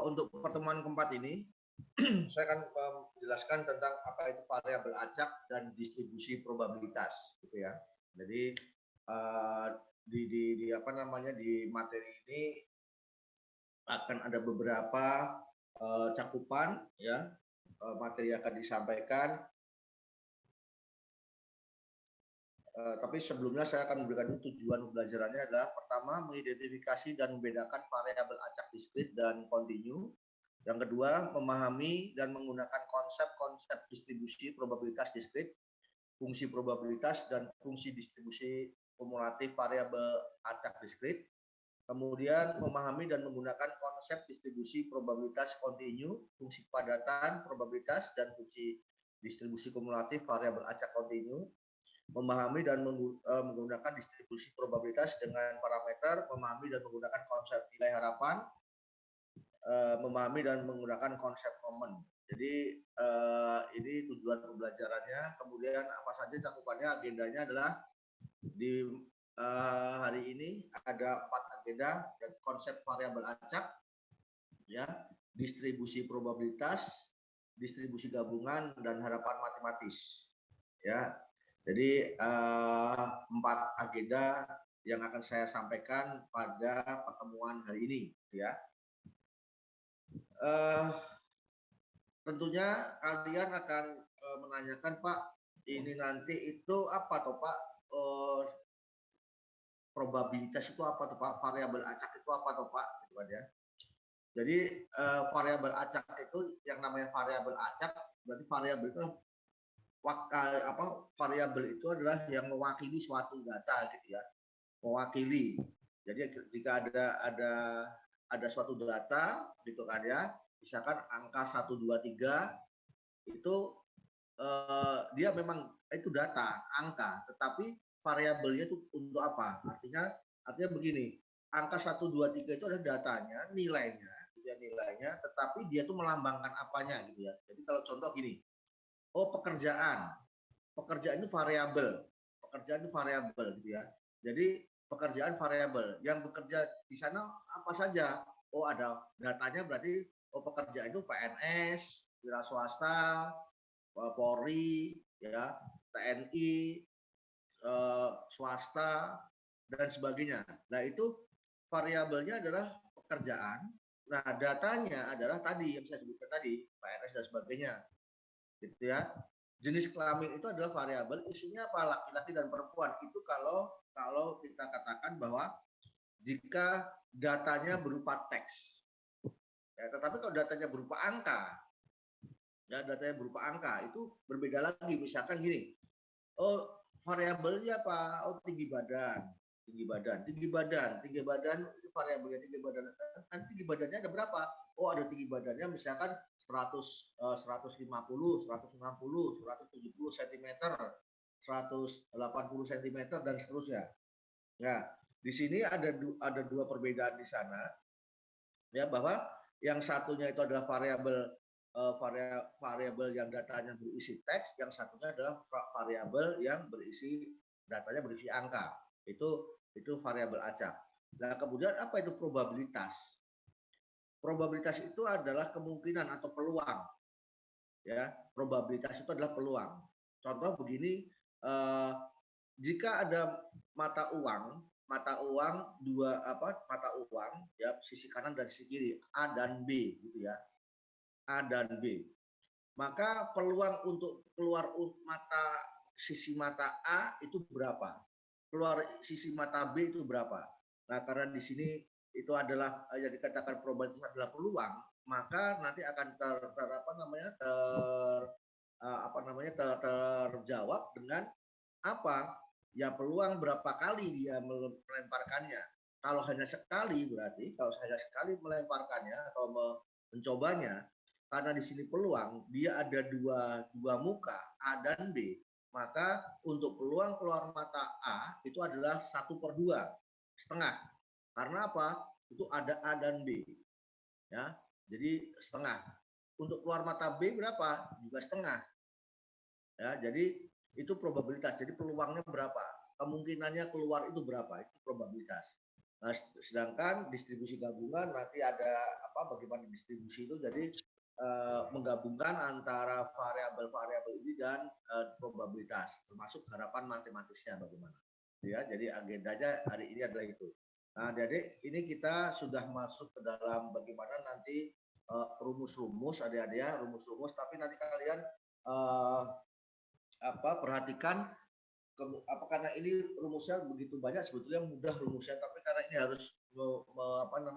Untuk pertemuan keempat ini, saya akan menjelaskan tentang apa itu variabel acak dan distribusi probabilitas, gitu ya. Jadi di apa namanya di materi ini akan ada beberapa cakupan, ya, materi akan disampaikan. Tapi sebelumnya saya akan memberikan tujuan pembelajarannya adalah pertama mengidentifikasi dan membedakan variabel acak diskrit dan kontinu. Yang kedua, memahami dan menggunakan konsep-konsep distribusi probabilitas diskrit, fungsi probabilitas dan fungsi distribusi kumulatif variabel acak diskrit. Kemudian memahami dan menggunakan konsep distribusi probabilitas kontinu, fungsi kepadatan probabilitas dan fungsi distribusi kumulatif variabel acak kontinu. Memahami dan menggunakan distribusi probabilitas dengan parameter, memahami dan menggunakan konsep nilai harapan, memahami dan menggunakan konsep momen. Jadi ini tujuan pembelajarannya. Kemudian apa saja cakupannya, agendanya adalah di hari ini ada 4 agenda dan konsep variabel acak, ya, distribusi probabilitas, distribusi gabungan dan harapan matematis, ya. Jadi 4 agenda yang akan saya sampaikan pada pertemuan hari ini, ya. Tentunya kalian akan menanyakan, Pak, ini nanti itu apa toh, Pak? Probabilitas itu apa tuh, Pak? Variabel acak itu apa toh, Pak? Gitu kan, ya. Jadi variabel acak itu, yang namanya variabel acak berarti variabel itu variabel itu adalah yang mewakili suatu data, gitu ya. Mewakili. Jadi jika ada suatu data, gitu kan, ya, misalkan angka 1, 2, 3 itu dia memang itu data, angka, tetapi variabelnya itu untuk apa? Artinya begini, angka 1, 2, 3 itu adalah datanya, nilainya, nilainya, tetapi dia tuh melambangkan apanya, gitu ya. Jadi kalau contoh gini, pekerjaan itu variabel, gitu ya. Jadi pekerjaan variabel, yang bekerja di sana apa saja? Ada datanya, berarti pekerjaan itu PNS, wira swasta, Polri, ya, TNI, swasta dan sebagainya. Nah, itu variabelnya adalah pekerjaan. Nah, datanya adalah tadi yang saya sebutkan tadi, PNS dan sebagainya, gitu ya. Jenis kelamin itu adalah variabel, isinya apa? Laki-laki dan perempuan. Itu kalau kita katakan bahwa jika datanya berupa teks, ya, tetapi kalau datanya berupa angka, ya, datanya berupa angka itu berbeda lagi. Misalkan gini, variabelnya apa? Tinggi badan itu variabelnya. Tinggi badannya ada berapa? Ada tinggi badannya misalkan 150, 160, 170 cm, 180 cm dan seterusnya. Nah, di sini ada dua perbedaan di sana, ya, bahwa yang satunya itu adalah variabel yang datanya berisi teks, yang satunya adalah variabel yang datanya berisi angka. Itu variabel acak. Nah, kemudian apa itu probabilitas? Probabilitas itu adalah kemungkinan atau peluang, ya. Probabilitas itu adalah peluang. Contoh begini, jika ada mata uang mata uang, ya, sisi kanan dan sisi kiri, A dan B, gitu ya. A dan B. Maka peluang untuk keluar sisi mata A itu berapa? Keluar sisi mata B itu berapa? Nah, karena di sini itu adalah yang dikatakan probabilitas adalah peluang, maka nanti akan terjawab dengan apa? Ya, peluang berapa kali dia melemparkannya. Kalau hanya sekali, berarti kalau hanya sekali melemparkannya atau mencobanya, karena di sini peluang dia ada dua muka, A dan B, maka untuk peluang keluar mata A itu adalah 1/2, setengah. Karena apa? Itu ada A dan B, ya. Jadi setengah. Untuk keluar mata B berapa? Juga setengah. Ya, jadi itu probabilitas. Jadi peluangnya berapa? Kemungkinannya keluar itu berapa? Itu probabilitas. Nah, sedangkan distribusi gabungan nanti ada bagaimana distribusi itu jadi menggabungkan antara variabel-variabel ini dan probabilitas, termasuk harapan matematisnya bagaimana. Ya, jadi agendanya hari ini adalah itu. Nah, jadi ini kita sudah masuk ke dalam bagaimana nanti rumus-rumus, adik-adik ya, rumus-rumus. Tapi nanti kalian perhatikan karena ini rumusnya begitu banyak, sebetulnya mudah rumusnya, tapi karena ini harus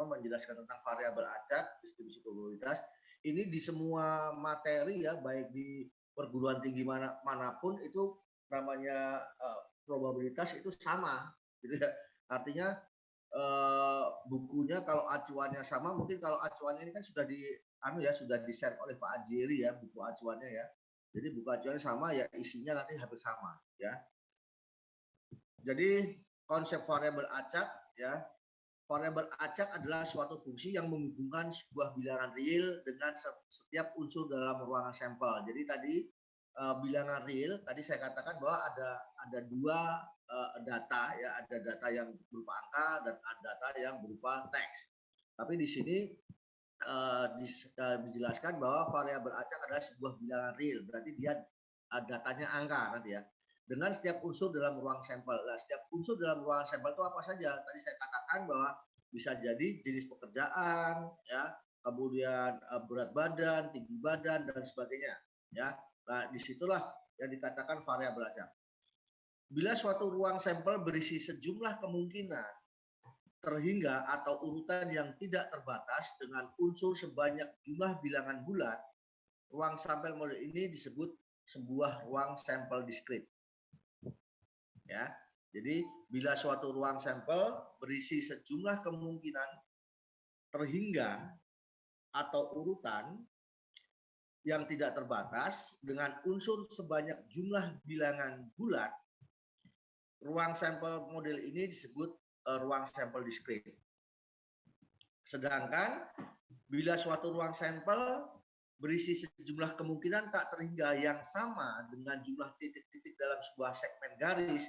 menjelaskan tentang variabel acak, distribusi probabilitas, ini di semua materi ya, baik di perguruan tinggi manapun itu namanya probabilitas itu sama, gitu ya. Artinya bukunya kalau acuannya sama, mungkin kalau acuannya ini kan sudah sudah di-share oleh Pak Ajiri ya, buku acuannya ya. Jadi buku acuannya sama ya, isinya nanti hampir sama ya. Jadi konsep variabel acak ya, variabel acak adalah suatu fungsi yang menghubungkan sebuah bilangan real dengan setiap unsur dalam ruangan sampel. Jadi tadi bilangan real, tadi saya katakan bahwa ada dua data ya, ada data yang berupa angka dan ada data yang berupa teks. Tapi di sini dijelaskan bahwa variabel acak adalah sebuah bilangan real, berarti dia datanya angka nanti ya. Dengan setiap unsur dalam ruang sampel. Nah, setiap unsur dalam ruang sampel itu apa saja? Tadi saya katakan bahwa bisa jadi jenis pekerjaan, ya, kemudian berat badan, tinggi badan dan sebagainya, ya. Nah, disitulah yang dikatakan variabel acak. Bila suatu ruang sampel berisi sejumlah kemungkinan terhingga atau urutan yang tidak terbatas dengan unsur sebanyak jumlah bilangan bulat, ruang sampel model ini disebut sebuah ruang sampel diskrit. Ya, jadi bila suatu ruang sampel berisi sejumlah kemungkinan terhingga atau urutan yang tidak terbatas dengan unsur sebanyak jumlah bilangan bulat, ruang sampel model ini disebut ruang sampel diskrit. Sedangkan bila suatu ruang sampel berisi sejumlah kemungkinan tak terhingga yang sama dengan jumlah titik-titik dalam sebuah segmen garis,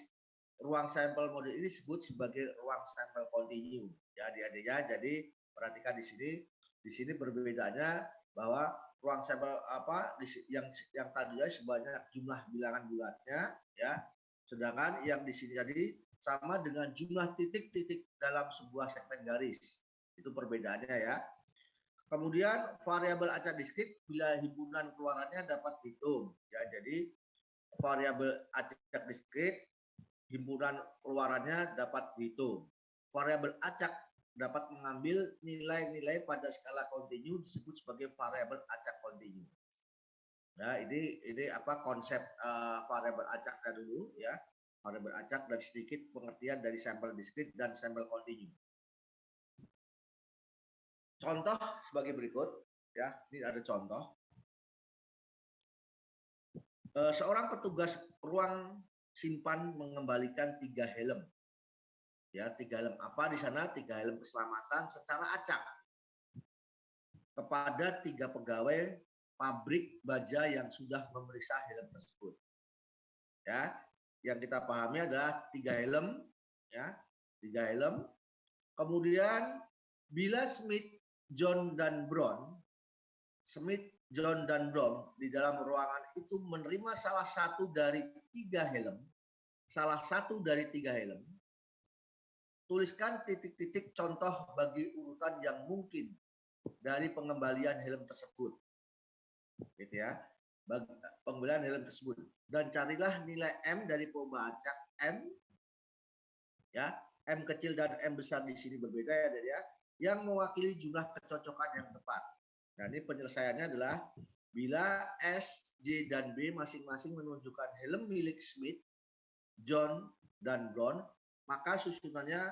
ruang sampel model ini disebut sebagai ruang sampel kontinu. Ya, adik-adik ya. Jadi perhatikan di sini berbedanya bahwa ruang sampel yang tadinya sebanyak jumlah bilangan bulatnya ya, sedangkan yang di sini tadi sama dengan jumlah titik-titik dalam sebuah segmen garis. Itu perbedaannya ya. Kemudian variabel acak diskrit bila himpunan keluarannya dapat dihitung. Ya, jadi variabel acak diskrit himpunan keluarannya dapat dihitung. Variabel acak dapat mengambil nilai-nilai pada skala kontinu disebut sebagai variabel acak kontinu. Nah, ini konsep variabel acaknya dulu ya. Variabel acak dan sedikit pengertian dari sampel diskrit dan sampel kontinu. Contoh sebagai berikut ya, ini ada contoh. Seorang petugas ruang simpan mengembalikan 3 helm. Ya, 3 helm apa di sana? 3 helm keselamatan secara acak kepada 3 pegawai pabrik baja yang sudah memeriksa helm tersebut. Ya, yang kita pahami adalah 3 helm ya, 3 helm. Kemudian bila Smith, John dan Brown di dalam ruangan itu menerima salah satu dari 3 helm, tuliskan titik-titik contoh bagi urutan yang mungkin dari pengembalian helm tersebut. Gitu ya. Pengembalian helm tersebut dan carilah nilai M dari proba acak M ya, M kecil dan M besar di sini berbeda ya, yang mewakili jumlah kecocokan yang tepat. Nah, ini penyelesaiannya adalah bila S, J, dan B masing-masing menunjukkan helm milik Smith, John, dan Brown, maka susunannya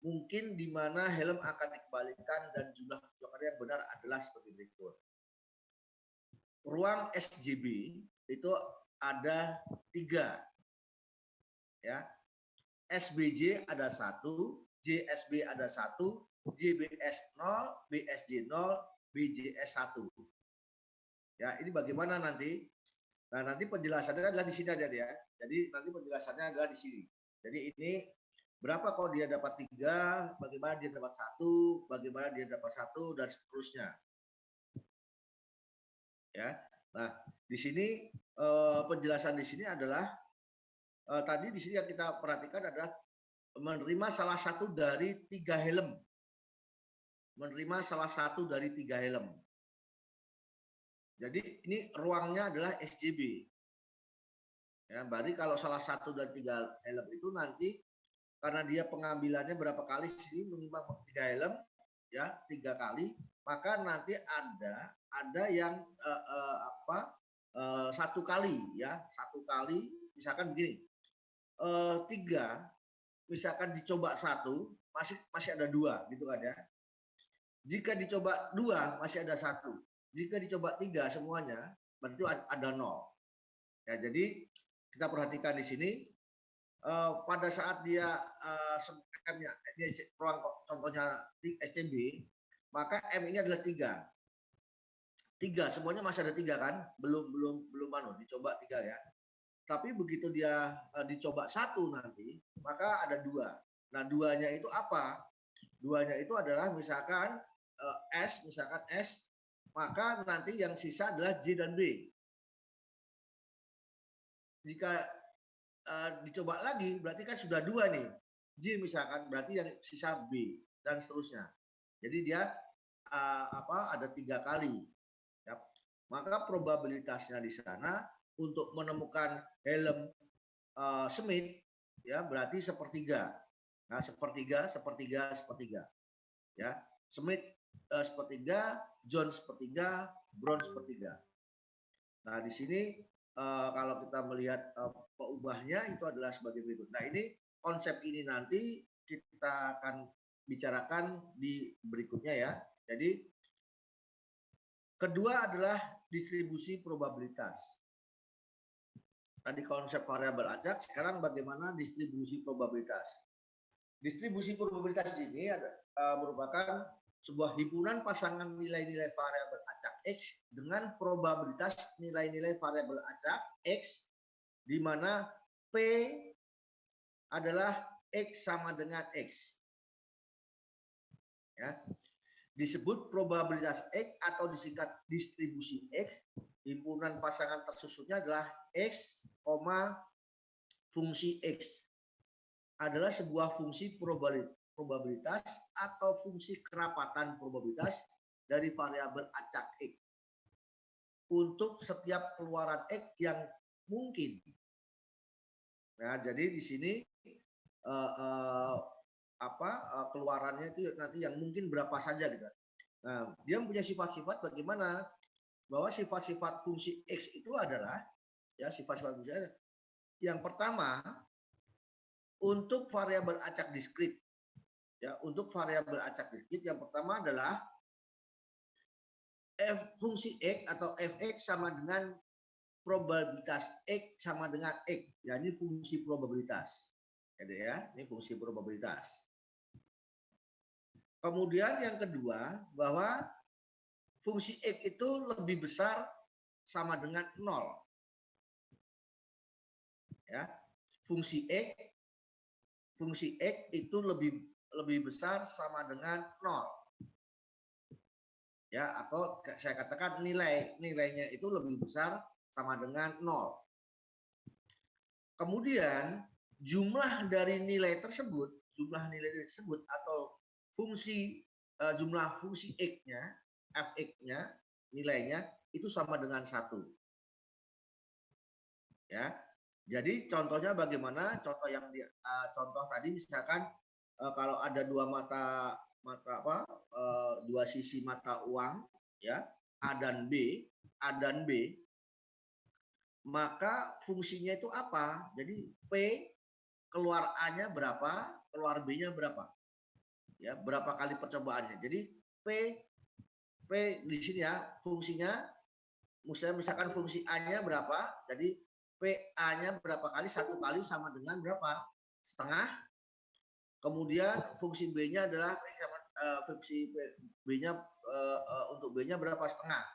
mungkin di mana helm akan dikembalikan dan jumlah kecocokan yang benar adalah seperti berikut. Ruang SJB itu ada 3. Ya. SBJ ada 1, JSB ada 1, JBS 0, BSJ 0, BJS 1. Ya, ini bagaimana nanti? Nah, nanti penjelasannya adalah di sini aja ya. Jadi nanti penjelasannya adalah di sini. Jadi ini Berapa kalau dia dapat 3, bagaimana dia dapat 1, bagaimana dia dapat 1, dan seterusnya. Ya. Nah, di sini penjelasan di sini adalah tadi di sini yang kita perhatikan adalah menerima salah satu dari 3 helm. Menerima salah satu dari 3 helm. Jadi ini ruangnya adalah SJB. Ya, berarti kalau salah satu dari 3 helm itu nanti karena dia pengambilannya berapa kali sih minimal 3 helm ya 3 kali, maka nanti ada yang satu kali ya, satu kali misalkan begini. 3 misalkan dicoba 1 masih ada 2 gitu kan ya. Jika dicoba 2 masih ada 1. Jika dicoba 3 semuanya berarti ada 0. Ya, jadi kita perhatikan di sini pada saat dia M-nya ruang contohnya di SCB, maka M ini adalah 3. 3 semuanya masih ada 3 kan? Belum dicoba 3 ya. Tapi begitu dia dicoba 1 nanti, maka ada 2. Nah, 2-nya itu apa? 2-nya itu adalah misalkan S, maka nanti yang sisa adalah J dan B. Jika dicoba lagi berarti kan sudah 2 nih. J misalkan berarti yang sisa B dan seterusnya. Jadi dia ada 3 kali. Ya. Maka probabilitasnya di sana untuk menemukan helm Smith ya berarti sepertiga. Nah, sepertiga. Ya. Smith sepertiga, John sepertiga, Brown sepertiga. Nah, di sini kalau kita melihat peubahnya itu adalah sebagai berikut. Nah, ini konsep ini nanti kita akan bicarakan di berikutnya ya. Jadi kedua adalah distribusi probabilitas. Tadi konsep variabel acak, sekarang bagaimana distribusi probabilitas. Distribusi probabilitas ini merupakan sebuah himpunan pasangan nilai-nilai variabel acak X dengan probabilitas nilai-nilai variabel acak X di mana P adalah X sama dengan X. Ya. Disebut probabilitas X atau disingkat distribusi X. Himpunan pasangan tersusunnya adalah X, fungsi X. Adalah sebuah fungsi probabilitas atau fungsi kerapatan probabilitas dari variabel acak X. Untuk setiap keluaran X yang mungkin. Nah, jadi di sini keluarannya itu nanti yang mungkin berapa saja gitu. Nah, dia punya sifat-sifat bagaimana bahwa sifat-sifat fungsi X itu adalah ya sifat-sifat fungsi X. Yang pertama untuk variabel acak diskrit. Ya, untuk variabel acak diskrit yang pertama adalah fungsi X atau fx sama dengan probabilitas X sama dengan X. Ya, ini fungsi probabilitas. Ya, ini fungsi probabilitas. Kemudian yang kedua bahwa fungsi X itu lebih besar sama dengan 0. Ya. Fungsi X itu lebih besar sama dengan 0. Ya, atau saya katakan nilainya itu lebih besar sama dengan 0. Kemudian jumlah dari nilai tersebut atau jumlah fungsi X-nya, fx-nya, nilainya itu sama dengan 1. Ya. Jadi contohnya bagaimana? Contoh tadi misalkan kalau ada dua sisi mata uang ya, A dan B, maka fungsinya itu apa? Jadi P keluar A-nya berapa, keluar B-nya berapa? Ya, berapa kali percobaannya. Jadi P di sini ya, fungsinya misalkan fungsi A-nya berapa? Jadi PA-nya berapa kali? 1 kali sama dengan berapa? Setengah. Kemudian fungsi B-nya adalah fungsi B-nya untuk B-nya berapa? Setengah.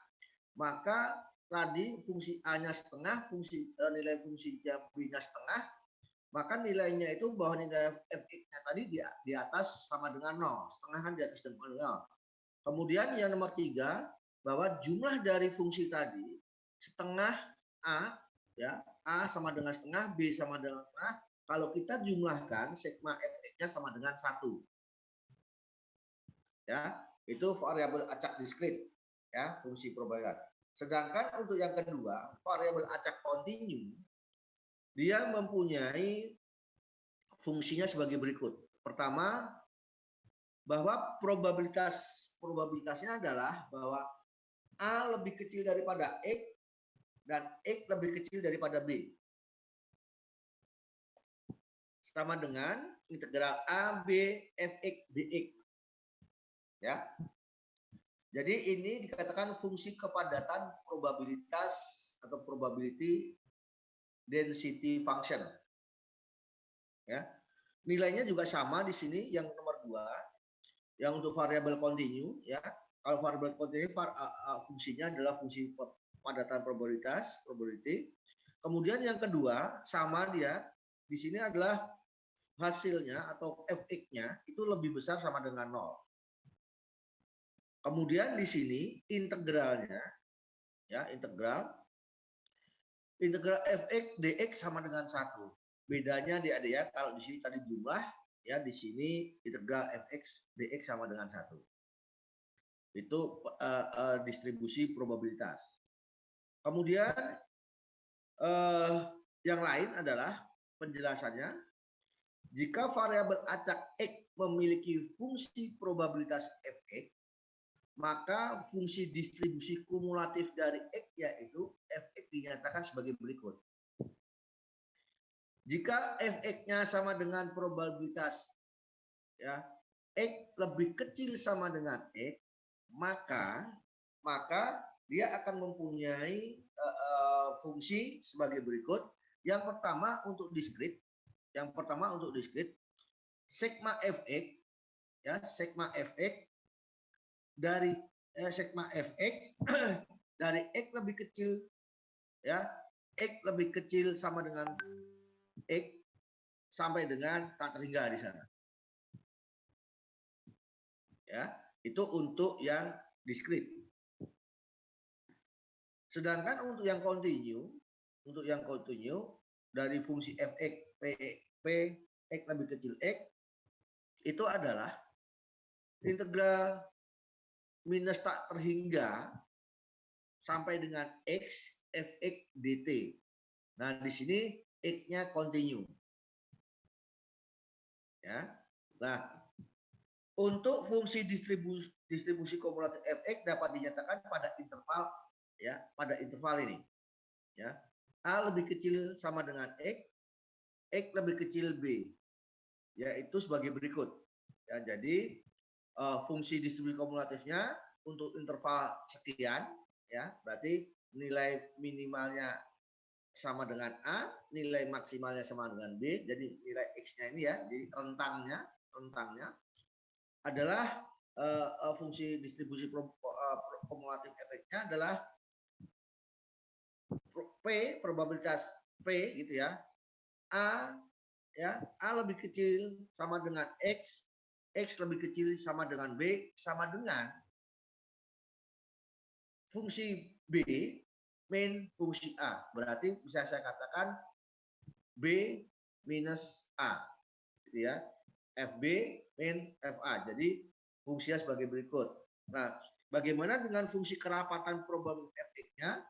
Maka tadi fungsi A-nya setengah, nilai fungsi B-nya setengah, maka nilainya itu bahwa nilai fx-nya tadi di atas sama dengan 0, setengah kan di atas dengan 0. Kemudian yang nomor 3, bahwa jumlah dari fungsi tadi setengah A, ya, A sama dengan setengah, B sama dengan setengah, kalau kita jumlahkan sigma fx-nya sama dengan 1. Ya, itu variabel acak diskrit, ya, fungsi probabilitas. Sedangkan untuk yang kedua, variabel acak kontinu, dia mempunyai fungsinya sebagai berikut. Pertama, bahwa probabilitasnya adalah bahwa A lebih kecil daripada X dan X lebih kecil daripada B. Sama dengan integral A, B, Fx, dx. Ya. Jadi ini dikatakan fungsi kepadatan probabilitas atau probability density function. Ya. Nilainya juga sama di sini yang nomor 2, yang untuk variabel kontinu, ya. Kalau variabel kontinu fungsinya adalah fungsi kepadatan probabilitas, probability. Kemudian yang kedua sama dia di sini adalah hasilnya atau fx-nya itu lebih besar sama dengan 0. Kemudian di sini integralnya, ya, integral fx dx sama dengan 1. Bedanya di adik ya, kalau di sini tadi jumlah, ya, di sini integral fx dx sama dengan 1. Itu distribusi probabilitas. Kemudian yang lain adalah penjelasannya, jika variabel acak x memiliki fungsi probabilitas fx, maka fungsi distribusi kumulatif dari x yaitu fx dinyatakan sebagai berikut. Jika fx-nya sama dengan probabilitas, ya, x lebih kecil sama dengan x, maka dia akan mempunyai fungsi sebagai berikut. Yang pertama untuk diskrit, sigma fx, ya, sigma fx dari sigma fx dari x lebih kecil, ya, x lebih kecil sama dengan x sampai dengan tak terhingga di sana. Ya, itu untuk yang diskrit. Sedangkan untuk yang kontinu, dari fungsi fx p x lebih kecil x itu adalah integral minus tak terhingga sampai dengan x fx dt. Nah, di sini x-nya kontinu. Ya. Nah, untuk fungsi distribusi kumulatif fx dapat dinyatakan pada interval, ya, pada interval ini. Ya. A lebih kecil sama dengan x lebih kecil b. Yaitu sebagai berikut. Ya, jadi fungsi distribusi kumulatifnya untuk interval sekian, ya, berarti nilai minimalnya sama dengan A, nilai maksimalnya sama dengan B, jadi nilai X-nya ini, ya, jadi rentangnya adalah fungsi distribusi kumulatif efeknya adalah P, probabilitas P gitu ya, A, ya, A lebih kecil sama dengan X, X lebih kecil sama dengan B, sama dengan fungsi B min fungsi A. Berarti bisa saya katakan B minus A, gitu ya. FB min FA. Jadi fungsinya sebagai berikut. Nah, bagaimana dengan fungsi kerapatan probabilitas fx-nya?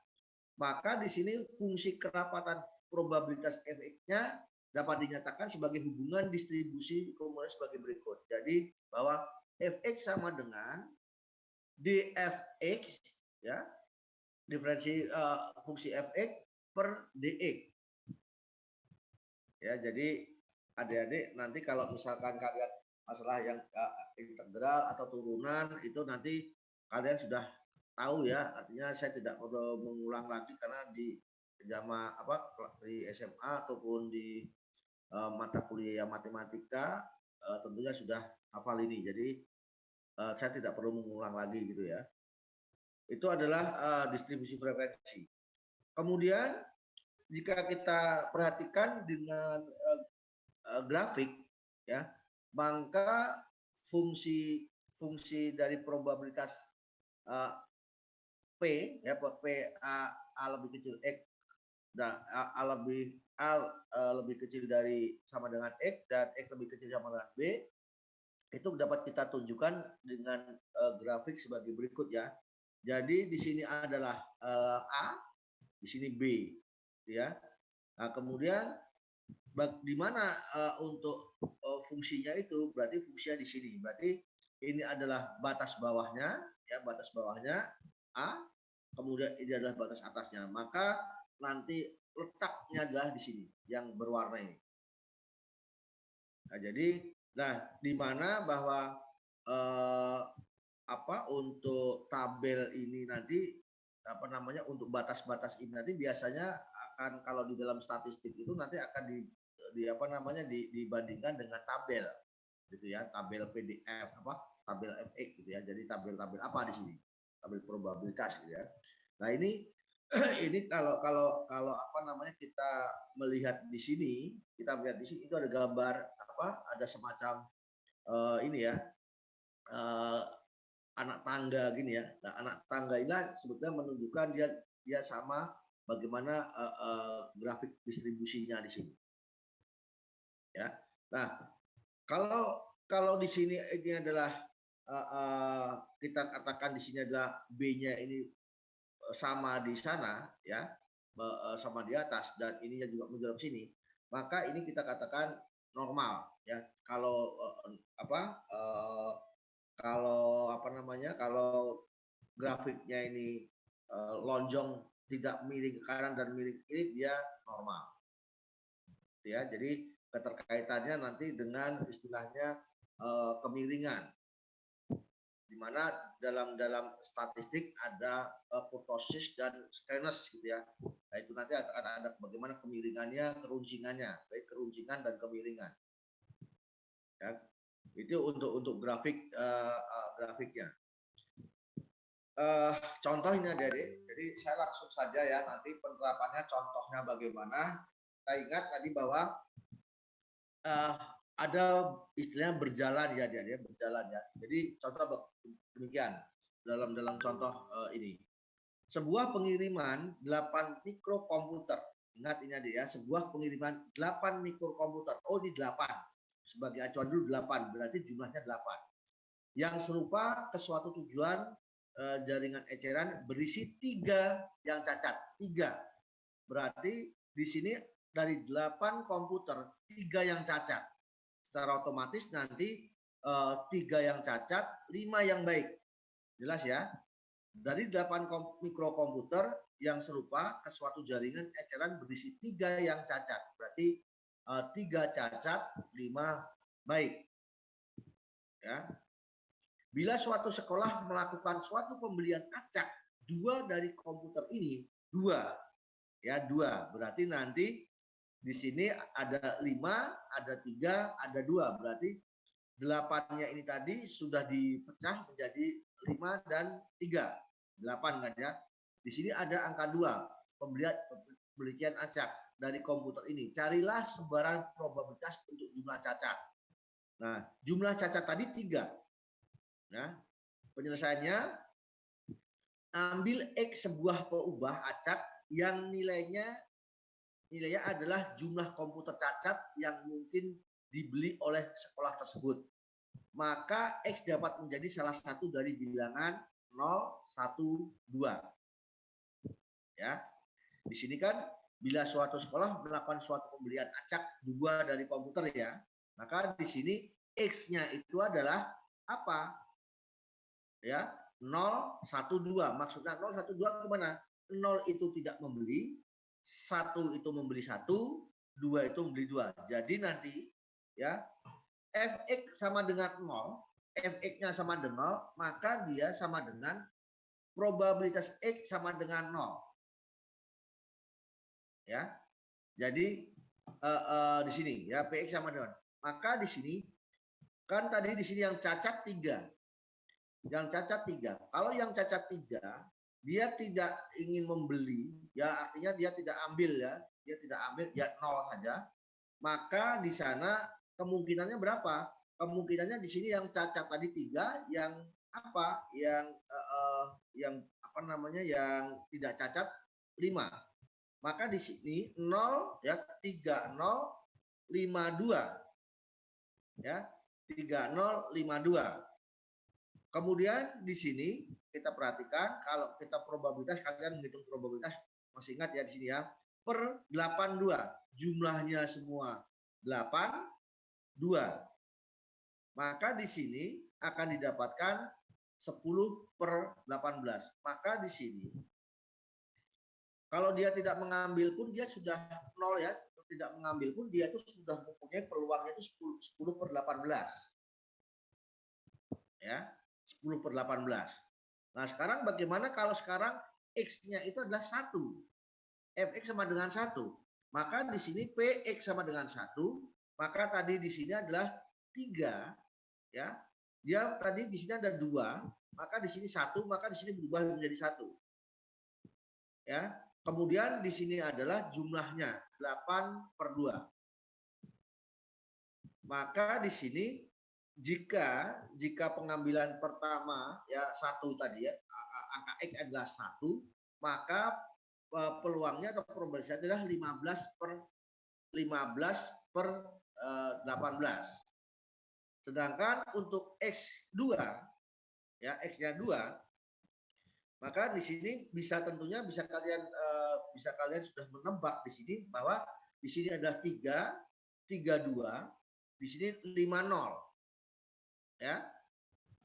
Maka di sini fungsi kerapatan probabilitas fx-nya dapat dinyatakan sebagai hubungan distribusi kumulatif sebagai berikut. Jadi bahwa fx sama dengan dfx, ya, diferensi fungsi fx per dx. Ya, jadi adik-adik nanti kalau misalkan kalian masalah yang integral atau turunan itu nanti kalian sudah tahu, ya, artinya saya tidak perlu mengulang lagi karena di di SMA ataupun di mata kuliah matematika tentunya sudah hafal ini, jadi saya tidak perlu mengulang lagi gitu ya. Itu adalah distribusi frekuensi. Kemudian jika kita perhatikan dengan grafik, ya, maka fungsi dari probabilitas P, ya, P A lebih kecil X, dan A lebih kecil dari sama dengan X, dan X lebih kecil sama dengan B, itu dapat kita tunjukkan dengan grafik sebagai berikut, ya. Jadi di sini adalah A, di sini B, ya. Nah, kemudian di mana untuk fungsinya itu, berarti fungsinya di sini. Berarti ini adalah batas bawahnya, ya, batas bawahnya A, kemudian ini adalah batas atasnya. Maka nanti letaknya adalah di sini yang berwarna ini. Nah, jadi, di mana bahwa untuk tabel ini nanti untuk batas-batas ini nanti biasanya akan, kalau di dalam statistik itu nanti akan dibandingkan dengan tabel, gitu ya, tabel PDF tabel FX, gitu ya. Jadi tabel-tabel apa di sini? Tabel probabilitas, gitu ya. Nah, ini ini kalau kita melihat di sini, itu ada gambar ada semacam ini ya, anak tangga gini ya. Nah, anak tangga ini sebetulnya menunjukkan dia sama bagaimana grafik distribusinya di sini. Ya. Nah, kalau di sini ini adalah kita katakan di sini adalah B-nya ini sama di sana, ya, sama di atas, dan ininya juga menjual ke sini, maka ini kita katakan normal, ya. Kalau kalau grafiknya ini lonjong, tidak miring ke kanan dan miring ke kiri, dia normal, ya. Jadi keterkaitannya nanti dengan istilahnya kemiringan, di mana dalam statistik ada kurtosis dan skenes, gitu ya. Nah, itu nanti akan ada bagaimana kemiringannya, keruncingannya, baik keruncingan dan kemiringan, ya. Itu untuk grafik grafiknya. Contohnya, jadi saya langsung saja, ya, nanti penerapannya contohnya bagaimana. Kita ingat tadi bahwa ada istilahnya berjalan, ya, dia berjalan, ya. Jadi contoh demikian dalam contoh ini. Sebuah pengiriman 8 mikrokomputer. Ingat ini ya, sebuah pengiriman 8 mikrokomputer. Oh, di 8. Sebagai acuan dulu 8, berarti jumlahnya 8. Yang serupa ke suatu tujuan jaringan eceran berisi 3 yang cacat. 3. Berarti di sini dari 8 komputer 3 yang cacat. Secara otomatis nanti 3 yang cacat, 5 yang baik. Jelas, ya? Dari 8 mikrokomputer yang serupa ke suatu jaringan eceran berisi 3 yang cacat. Berarti 3 cacat, 5 baik. Ya. Bila suatu sekolah melakukan suatu pembelian acak 2 dari komputer ini, 2. Ya, 2. Berarti nanti di sini ada 5, ada 3, ada 2. Berarti 8-nya ini tadi sudah dipecah menjadi 5 dan 3. 8 kan, ya. Di sini ada angka 2, pembelian acak dari komputer ini. Carilah sebaran probabilitas untuk jumlah cacat. Nah, jumlah cacat tadi 3. Nah, penyelesaiannya, ambil X sebuah peubah acak yang nilainya adalah jumlah komputer cacat yang mungkin dibeli oleh sekolah tersebut. Maka X dapat menjadi salah satu dari bilangan 0, 1, 2. Ya. Di sini kan bila suatu sekolah melakukan suatu pembelian acak 2 dari komputer, ya, maka di sini X-nya itu adalah apa? Ya, 0, 1, 2. Maksudnya 0, 1, 2 kemana? 0 itu tidak membeli, 1 itu membeli 1, 2 itu membeli 2. Jadi nanti, ya, Fx sama dengan 0, Fx-nya sama dengan 0, maka dia sama dengan probabilitas X sama dengan 0. Ya. Jadi di sini, ya, Px sama dengan. Maka di sini kan tadi di sini yang cacat 3. Yang cacat 3. Kalau yang cacat 3, dia tidak ingin membeli, ya, artinya dia tidak ambil, ya. Dia tidak ambil, ya, 0 saja. maka di sana kemungkinannya berapa? Kemungkinannya di sini yang cacat tadi 3, yang apa? Yang apa namanya? Yang tidak cacat 5. Maka di sini 0 ya 3052 ya 3052. Kemudian di sini kita perhatikan kalau kita probabilitas, kalian menghitung probabilitas, masih ingat ya di sini ya, per 82 jumlahnya semua 82, maka di sini akan didapatkan 10/18. Maka di sini kalau dia tidak mengambil pun dia sudah 0 ya, tidak mengambil pun dia itu sudah mempunyai peluangnya itu 10/18 ya, 10/18. Nah, sekarang bagaimana kalau sekarang X-nya itu adalah 1, Fx sama dengan 1, maka di sini Px sama dengan 1, maka tadi di sini adalah 3 ya. Dia tadi di sini ada 2, maka di sini 1, maka di sini berubah menjadi 1. Ya. Kemudian di sini adalah jumlahnya 8/2. Maka di sini jika pengambilan pertama ya 1 tadi ya, angka X adalah 1, maka peluangnya atau probabilitasnya adalah 15/18. Sedangkan untuk X2 ya, X-nya 2, maka di sini tentunya bisa kalian sudah menebak di sini bahwa di sini adalah 3, 32, di sini 50 ya.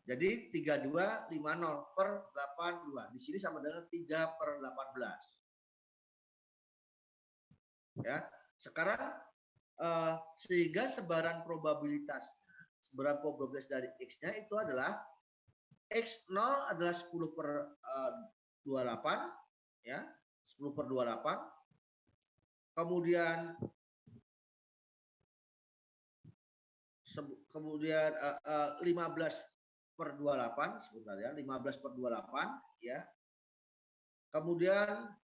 Jadi 32 50 per 82 di sini sama dengan 3/18 ya. Sekarang sehingga sebaran probabilitas dari X-nya itu adalah X0 adalah 10/28 ya, 10/28. Kemudian 15/28 sebentar ya, 15/28 ya. Kemudian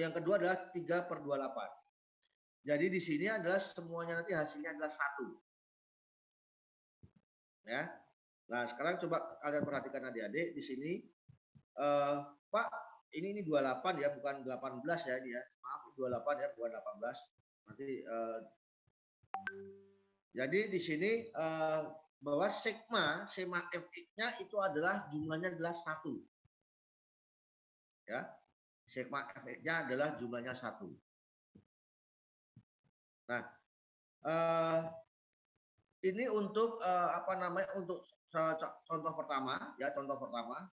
yang kedua adalah 3/28. Jadi di sini adalah semuanya nanti hasilnya adalah 1. Ya. Nah, sekarang coba kalian perhatikan adik-adik di sini. Pak, ini 28 ya, bukan 18 ya ini ya. Maaf, 28 ya, bukan 18. Nanti jadi di sini bahwa sigma Fx-nya itu adalah jumlahnya adalah 1. Ya. Sigma Fx-nya adalah jumlahnya 1. Nah, ini untuk untuk contoh pertama ya, contoh pertama.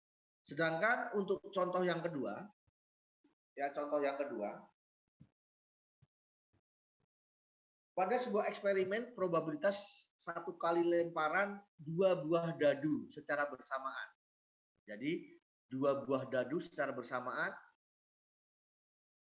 Sedangkan untuk contoh yang kedua ya, pada sebuah eksperimen probabilitas 1 kali lemparan 2 buah dadu secara bersamaan. Jadi 2 buah dadu secara bersamaan,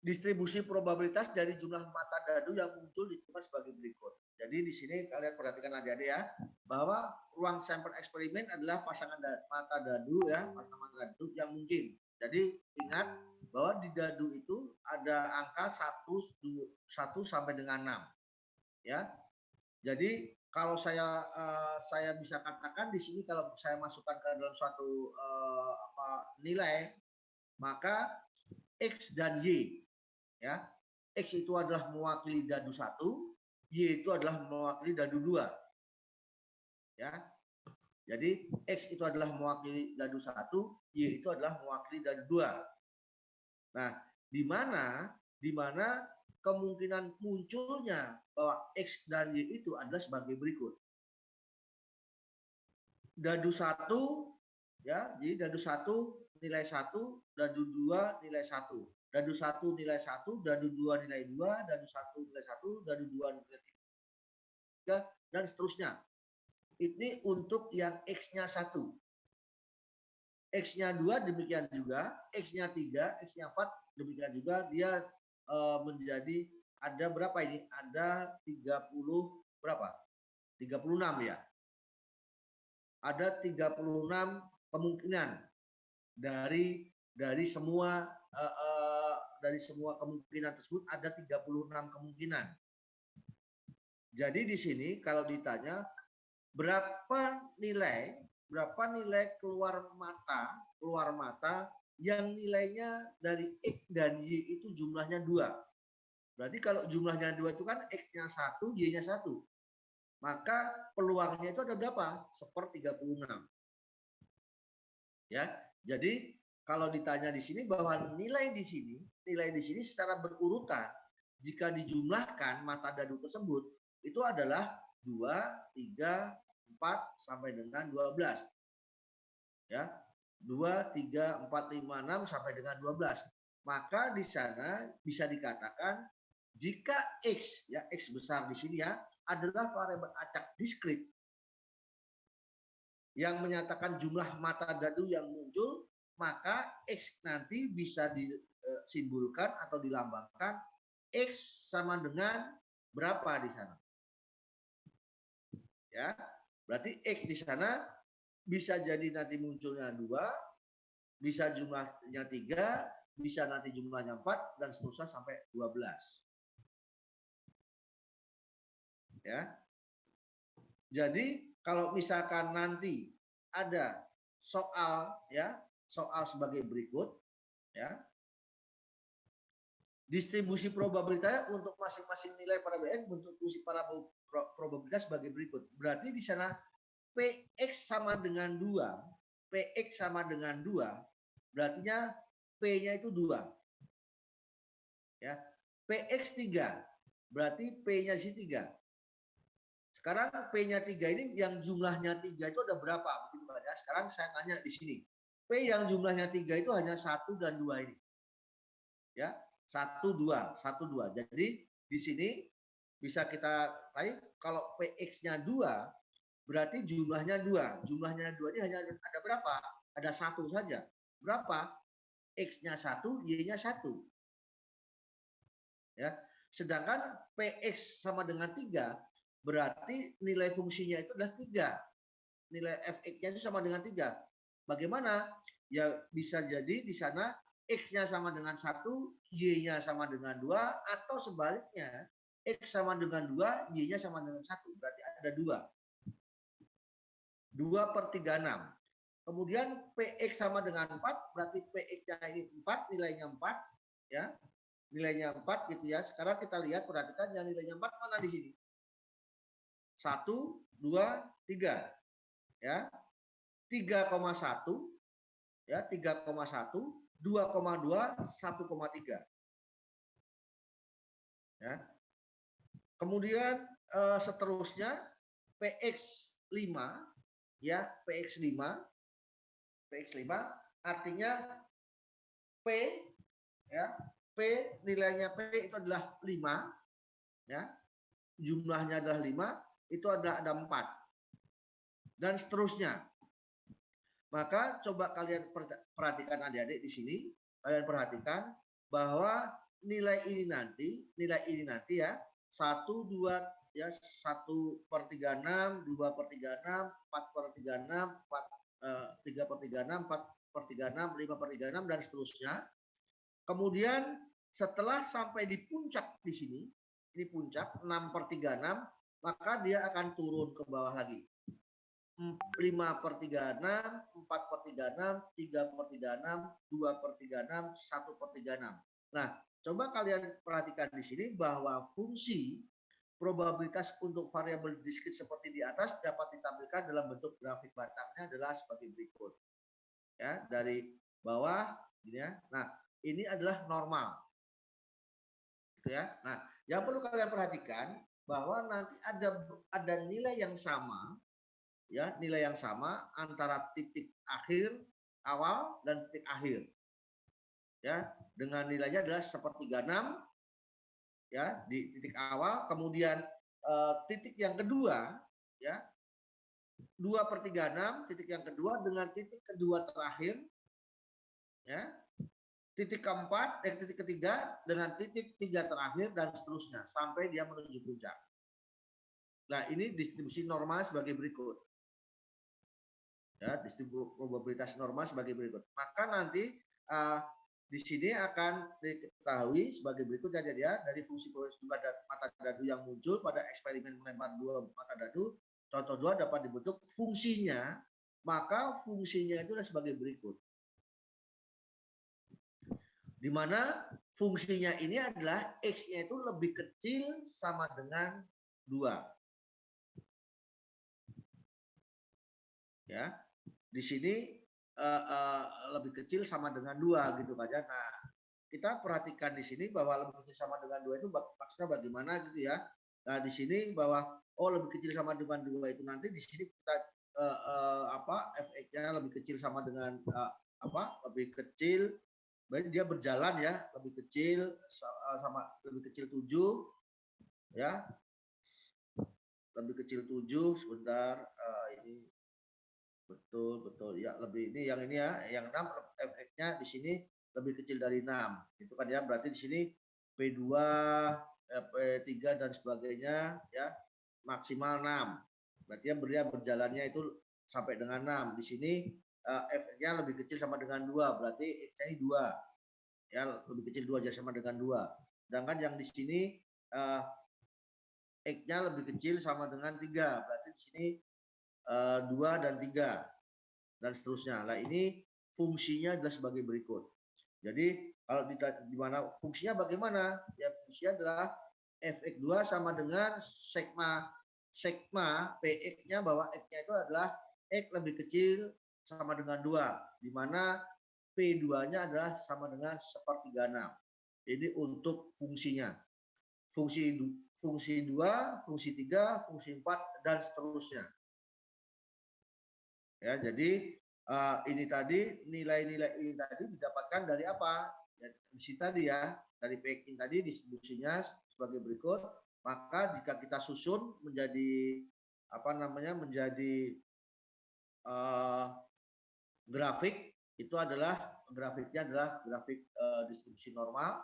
distribusi probabilitas dari jumlah mata dadu yang muncul ditentukan sebagai berikut. Jadi di sini kalian perhatikan adik-adik ya, bahwa ruang sampel eksperimen adalah pasangan mata dadu ya, pasangan mata dadu yang mungkin. Jadi ingat bahwa di dadu itu ada angka 1 sampai dengan 6. Ya. Jadi kalau saya bisa katakan di sini, kalau saya masukkan ke dalam suatu nilai, maka X dan Y ya. X itu adalah mewakili dadu 1, Y itu adalah mewakili dadu 2. Ya. Jadi X itu adalah mewakili dadu 1, Y itu adalah mewakili dadu 2. Nah, di mana kemungkinan munculnya bahwa X dan Y itu adalah sebagai berikut. Dadu 1 ya, jadi dadu 1 nilai 1, dadu 2 nilai 1. Dadu 1 nilai 1, dadu 2 nilai 2, dadu 1 nilai 1, dadu 2 nilai 3, dan seterusnya. Ini untuk yang X-nya 1. X-nya 2 demikian juga, X-nya 3, X-nya 4 demikian juga, dia menjadi ada berapa ini? Ada 30 berapa? 36 ya. Ada 36 kemungkinan dari semua dari semua kemungkinan tersebut ada 36 kemungkinan. Jadi di sini kalau ditanya berapa nilai keluar mata yang nilainya dari X dan Y itu jumlahnya 2. Berarti kalau jumlahnya 2 itu kan X-nya 1, Y-nya 1. Maka peluangnya itu ada berapa? 1/36. Ya. Jadi kalau ditanya di sini bahwa nilai di sini secara berurutan jika dijumlahkan mata dadu tersebut itu adalah 2, 3, 4 sampai dengan 12. Ya. 2, 3, 4, 5, 6 sampai dengan 12. Maka di sana bisa dikatakan jika X, ya X besar di sini ya, adalah variabel acak diskrit yang menyatakan jumlah mata dadu yang muncul, maka X nanti bisa disimbolkan atau dilambangkan X sama dengan berapa di sana. Ya, berarti X di sana bisa jadi nanti munculnya 2, bisa jumlahnya 3, bisa nanti jumlahnya 4, dan seterusnya sampai 12. Ya. Jadi kalau misalkan nanti ada soal sebagai berikut, ya. Distribusi probabilitasnya untuk masing-masing nilai variabel N bentuk fungsi probabilitas sebagai berikut. Berarti di sana PX sama dengan 2, PX sama dengan 2, berartinya P-nya itu 2. Ya. PX 3, berarti P-nya di sini 3. Sekarang P-nya 3 ini yang jumlahnya 3 itu ada berapa? Begitu kan ya. Sekarang saya tanya di sini. P yang jumlahnya 3 itu hanya 1 dan 2 ini. Ya, 1, 2, 1, 2. Jadi di sini bisa kita tarik kalau PX-nya 2 berarti jumlahnya 2. Jumlahnya 2 ini hanya ada berapa? Ada 1 saja. Berapa? X-nya 1, Y-nya 1. Ya. Sedangkan PX sama dengan 3 berarti nilai fungsinya itu adalah 3. Nilai fx-nya itu sama dengan 3. Bagaimana? Ya bisa jadi di sana X-nya sama dengan 1, Y-nya sama dengan 2, atau sebaliknya X sama dengan 2, Y-nya sama dengan 1. Berarti ada 2. 2/36. Kemudian PX sama dengan 4, berarti PX-nya ini 4, nilainya 4. Ya, nilainya 4 gitu ya. Sekarang kita lihat, perhatikan yang nilainya 4 mana di sini? 1, 2, 3. Ya. 3,1, ya 3,1, 2,2, 1,3. Ya. Kemudian seterusnya PX 5, ya PX 5, artinya P, ya P nilainya P itu adalah 5, ya jumlahnya adalah 5, itu ada 4 dan seterusnya. Maka coba kalian perhatikan adik-adik di sini, kalian perhatikan bahwa nilai ini nanti ya 1, 2, ya 1/36, 2/36, 4/36, 3/36, 4/36, 5/36 dan seterusnya. Kemudian setelah sampai di puncak di sini, ini puncak 6/36, maka dia akan turun ke bawah lagi. 5/36, 4/36, 3/36, 2/36, 1/36. Nah, coba kalian perhatikan di sini bahwa fungsi probabilitas untuk variabel diskrit seperti di atas dapat ditampilkan dalam bentuk grafik batangnya adalah sebagai berikut. Ya, dari bawah ini ya. Nah, ini adalah normal. Gitu ya. Nah, yang perlu kalian perhatikan bahwa nanti ada nilai yang sama, ya nilai yang sama antara titik akhir awal dan titik akhir, ya dengan nilainya adalah 1/36, ya di titik awal. Kemudian titik yang kedua, ya 2/36, titik yang kedua dengan titik kedua terakhir, ya titik keempat, titik ketiga dengan titik 3 terakhir dan seterusnya sampai dia menuju puncak. Nah, ini distribusi normal sebagai berikut. Ya, distribusi probabilitas normal sebagai berikut. Maka nanti di sini akan diketahui sebagai berikut ya, jadi ya, dari fungsi progres jumlah mata dadu yang muncul pada eksperimen melempar dua mata dadu, contoh 2 dapat dibentuk fungsinya, maka fungsinya itu adalah sebagai berikut. Di mana fungsinya ini adalah X-nya itu lebih kecil sama dengan 2. Ya, di sini lebih kecil sama dengan 2 gitu kan ya. Nah, kita perhatikan di sini bahwa lebih kecil sama dengan 2 itu maksudnya bagaimana gitu ya. Nah, di sini bahwa lebih kecil sama dengan 2 itu nanti di sini kita Fx-nya lebih kecil sama dengan lebih kecil, berarti dia berjalan ya, lebih kecil sama lebih kecil 7 ya. Lebih kecil 7 sebentar, ini betul ya, lebih ini ya, yang 6 Fx-nya di sini lebih kecil dari 6 itu kan ya, berarti di sini P2 P3 dan sebagainya ya maksimal 6, berarti dia berjalannya itu sampai dengan 6. Di sini Fx-nya lebih kecil sama dengan 2, berarti X-nya ini 2 ya, lebih kecil 2 jadi sama dengan 2. Sedangkan yang di sini X-nya lebih kecil sama dengan 3, berarti di sini 2 dan 3 dan seterusnya. Nah, ini fungsinya adalah sebagai berikut. Jadi kalau di mana fungsinya bagaimana? Ya, fungsinya adalah Fx2 sama dengan sigma Px-nya, bahwa X-nya itu adalah X lebih kecil sama dengan 2, di mana P2-nya adalah sama dengan 1/36. Ini untuk fungsinya. Fungsi 2, fungsi 3, fungsi 4 dan seterusnya. Ya, jadi ini tadi nilai-nilai ini tadi didapatkan dari apa? Ya, di sini tadi ya, dari packing tadi distribusinya sebagai berikut. Maka jika kita susun menjadi menjadi grafik, itu adalah grafiknya adalah grafik distribusi normal.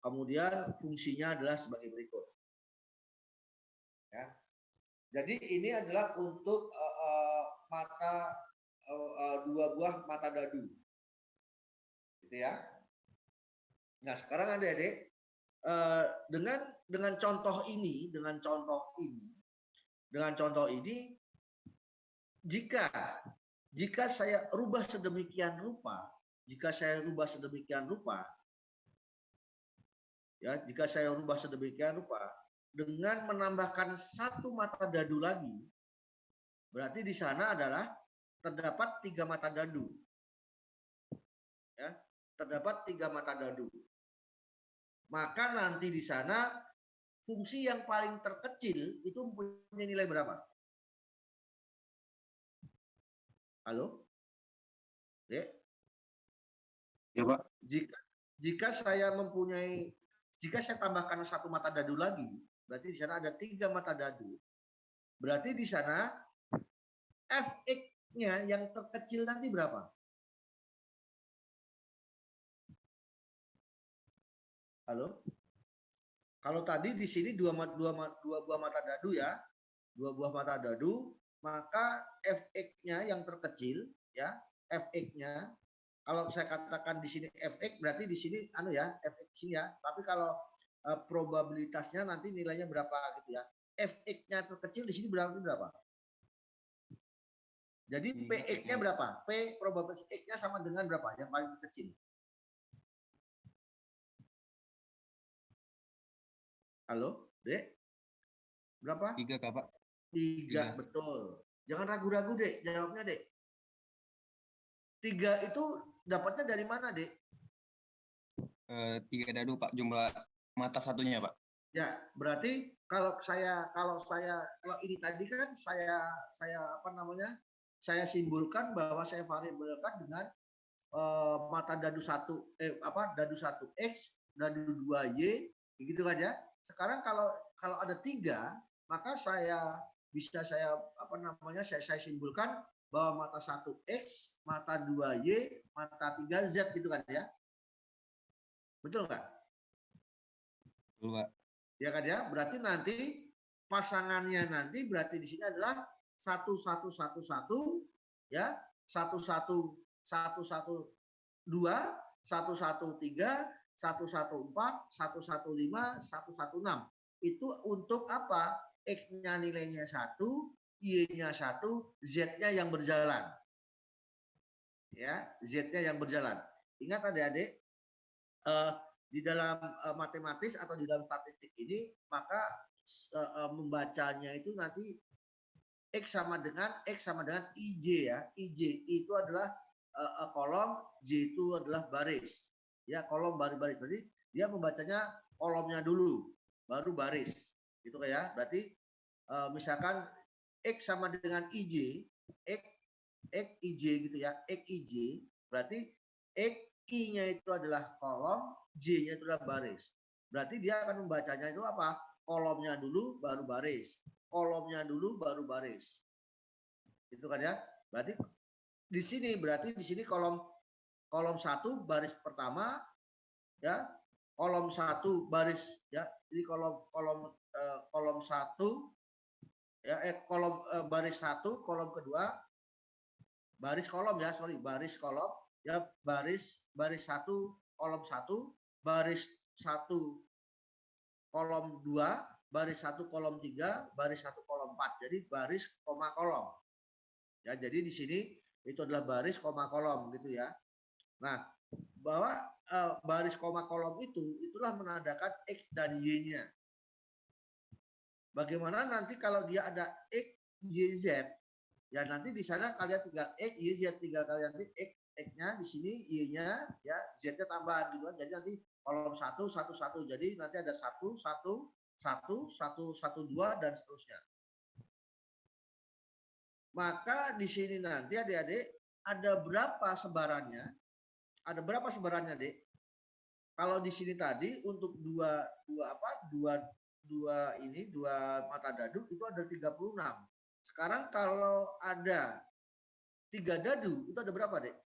Kemudian fungsinya adalah sebagai berikut. Ya. Jadi ini adalah untuk dua buah mata dadu, gitu ya. Nah, sekarang adik-adik dengan contoh ini, jika saya rubah sedemikian rupa, dengan menambahkan satu mata dadu lagi, berarti di sana adalah terdapat 3 mata dadu. Ya, terdapat 3 mata dadu. Maka nanti di sana fungsi yang paling terkecil itu mempunyai nilai berapa? Halo? Ya, Pak. Jika saya tambahkan satu mata dadu lagi, berarti di sana ada 3 mata dadu. Berarti di sana Fx-nya yang terkecil nanti berapa? Halo? Kalau tadi di sini dua buah mata dadu ya, 2 buah mata dadu, maka Fx-nya yang terkecil ya, Fx-nya kalau saya katakan di sini Fx berarti di sini Fx sini ya, tapi kalau probabilitasnya nanti nilainya berapa gitu ya. Fx-nya terkecil di sini berapa? Jadi Px-nya berapa? P probabilitas X-nya sama dengan berapa? Yang paling kecil. Halo, Dek? Berapa? 3, Pak. 3, betul. Jangan ragu-ragu, Dek. Jawabnya, Dek. 3 itu dapatnya dari mana, Dek? 3 dadu, Pak. Jumlah mata satunya, Pak. Ya, berarti kalau ini tadi kan saya simpulkan bahwa saya variabelkan dengan mata dadu 1 dadu 1x, dadu 2y, begitu kan ya. Sekarang kalau ada 3, maka saya simpulkan bahwa mata 1x, mata 2y, mata 3z gitu kan ya. Betul nggak? Betul, Pak. Ya kan ya, berarti nanti pasangannya nanti berarti di sini adalah 1111 ya, 1112 113, 114, 115, 116. Itu untuk apa? X-nya nilainya 1, Y-nya 1, Z-nya yang berjalan. Ya, Z-nya yang berjalan. Ingat adik-adik, di dalam matematis atau di dalam statistik ini, maka membacanya itu nanti X sama dengan IJ ya. IJ itu adalah kolom, J itu adalah baris. Ya, kolom baris-baris. Jadi dia membacanya kolomnya dulu, baru baris. Gitu ya. Berarti misalkan X sama dengan IJ, X IJ gitu ya. X IJ berarti X I-nya itu adalah kolom, J-nya itu adalah baris. Berarti dia akan membacanya itu apa? Kolomnya dulu baru baris. Kolomnya dulu baru baris. Itu kan ya. Berarti di sini kolom 1 baris pertama ya. Kolom 1 baris ya. Jadi kolom 1 ya kolom baris 1, kolom kedua baris kolom ya, baris kolom ya, baris 1 kolom 1, baris 1 kolom 2, baris 1 kolom 3, baris 1 kolom 4. Jadi baris koma kolom. Ya, jadi di sini itu adalah baris koma kolom gitu ya. Nah, bahwa baris koma kolom itulah menandakan X dan Y-nya. Bagaimana nanti kalau dia ada X, Y, Z? Ya nanti di sana kalian tinggal X, Y, Z, tinggal kalian nanti X-nya di sini, Y-nya ya, Z-nya tambahan gitu kan. Jadi nanti kolom 1, 1, 1. Jadi nanti ada 1, 1, 1, 1, 1, 2 dan seterusnya. Maka di sini nanti adik-adik ada berapa sebarannya? Ada berapa sebarannya, Dek? Kalau di sini tadi untuk dua mata dadu itu ada 36. Sekarang kalau ada 3 dadu itu ada berapa, Dek?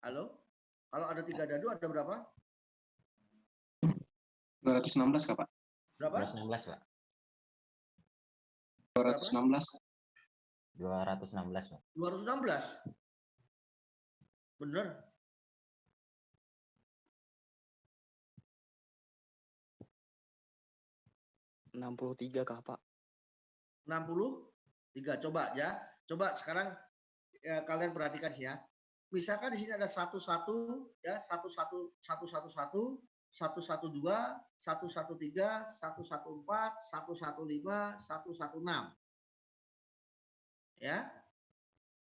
Halo? Kalau ada 3 dadu ada berapa? 216 Kak, Pak. Berapa? 216, Pak. 216. 216, Pak. 216. Bener. tiga Kak, Pak. 63. Coba ya. Coba sekarang ya, kalian perhatikan sih ya. Misalkan di sini ada 11 ya, 11 111 112 113 114 115 116. Ya.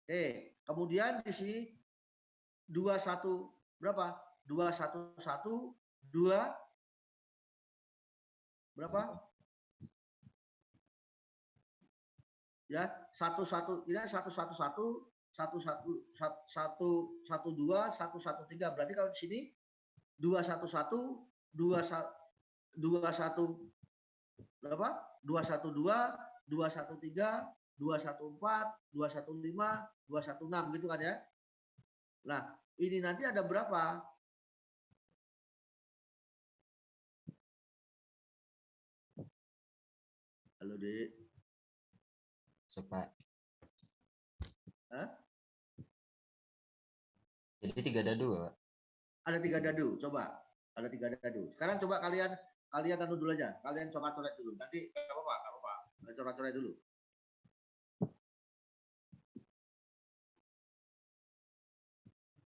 Oke, kemudian di sini 21 berapa? 211 2 berapa? Ya, 11 ini 111 11 112 113. Berarti kalau di sini 211 21 berapa? 212 213 214 215 216 gitu kan ya. Nah, ini nanti ada berapa? Halo, Dek. Suka. Hah? Jadi 3 dadu, Pak. Ada 3 dadu, coba. Ada 3 dadu. Sekarang coba kalian anu dulu aja. Kalian coret-coret dulu. Nanti enggak apa-apa. Coret-coret dulu.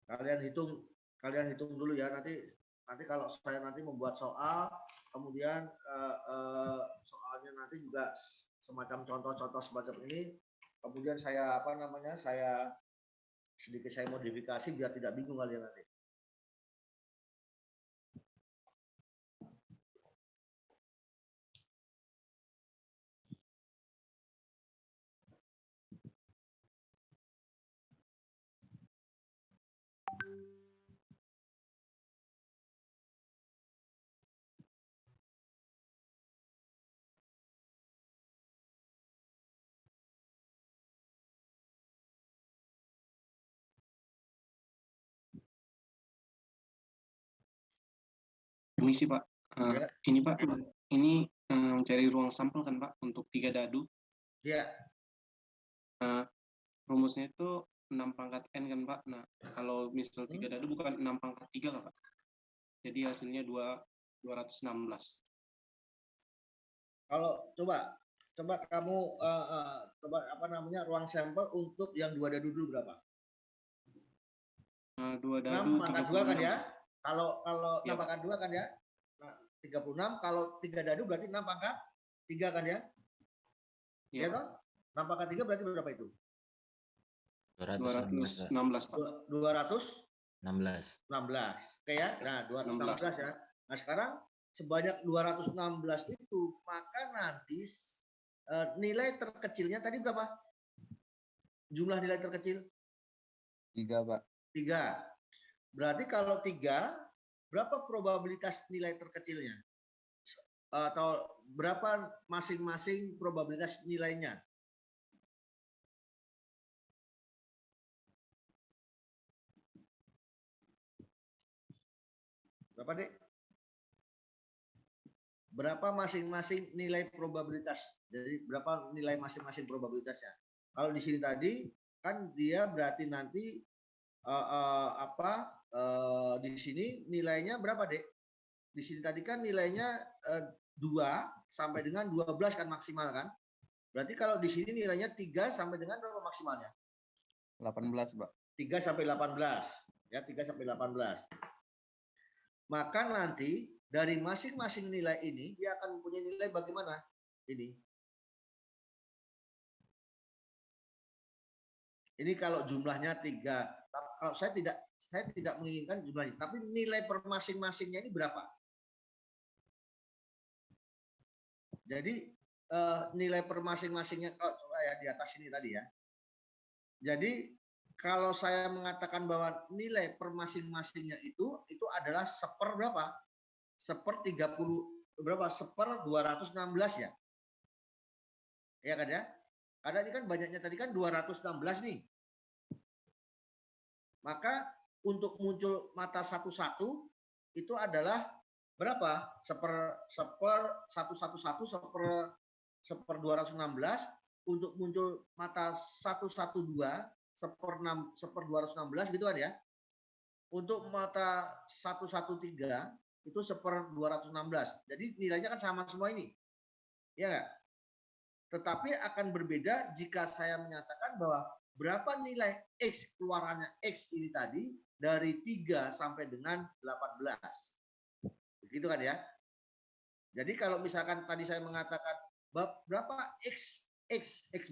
Kalian hitung dulu ya. Nanti kalau saya nanti membuat soal, kemudian soalnya nanti juga semacam contoh-contoh semacam ini, kemudian saya sedikit modifikasi biar tidak bingung kalian nanti. Permisi Pak. Ya. Ini Pak, ini cari ruang sampel kan Pak untuk 3 dadu. Ya, Nah, rumusnya itu 6 pangkat N kan Pak. Nah, kalau misal 3 dadu bukan 6 pangkat 3 kan Pak. Jadi hasilnya 216. kalau coba kamu coba apa namanya ruang sampel untuk yang 2 dadu dulu berapa? 2 6 dadu pangkat 2 kan 36. ya? Kalau 6 Iya, Pak. pangkat 2 kan ya? Nah, 36 kalau 3 dadu berarti 6 pangkat 3 kan ya? Iya, Ya toh? 6 pangkat 3 berarti berapa itu? 216, Pak. 216 Pak. 216. 16. Oke ya. Nah, 216 ya. Nah, sekarang sebanyak 216 itu, maka nanti nilai terkecilnya tadi berapa? Jumlah nilai terkecil? 3, Pak. 3. Berarti kalau 3, berapa probabilitas nilai terkecilnya? Atau berapa masing-masing probabilitas nilainya? Berapa, Dek? Berapa masing-masing nilai probabilitas? Jadi berapa nilai masing-masing probabilitasnya? Kalau di sini tadi kan dia berarti nanti di sini nilainya berapa, Dek? Di sini tadi kan nilainya 2 sampai dengan 12 kan maksimal kan? Berarti kalau di sini nilainya 3 sampai dengan berapa maksimalnya? 18, Pak. 3 sampai 18. Ya, 3 sampai 18. Maka nanti dari masing-masing nilai ini dia akan mempunyai nilai bagaimana? Ini kalau jumlahnya 3. Kalau saya tidak menginginkan jumlahnya, tapi nilai per masing-masingnya ini berapa? Jadi nilai per masing-masingnya kalau coba ya di atas ini tadi ya. Jadi kalau saya mengatakan bahwa nilai per masing-masingnya itu adalah seper berapa? Seper 30 berapa? Seper 216 ya. Ya kan ya? Karena ini kan banyaknya tadi kan 216 nih. Maka untuk muncul mata satu-satu itu adalah berapa? Seper 111 seper 216. Untuk muncul mata 112 seper 216 gitu kan ya. Untuk mata 113 itu seper 216. Jadi nilainya kan sama semua ini. Ya enggak? Tetapi akan berbeda jika saya menyatakan bahwa berapa nilai X keluarannya X ini tadi dari 3 sampai dengan 18. Begitu kan ya? Jadi kalau misalkan tadi saya mengatakan berapa X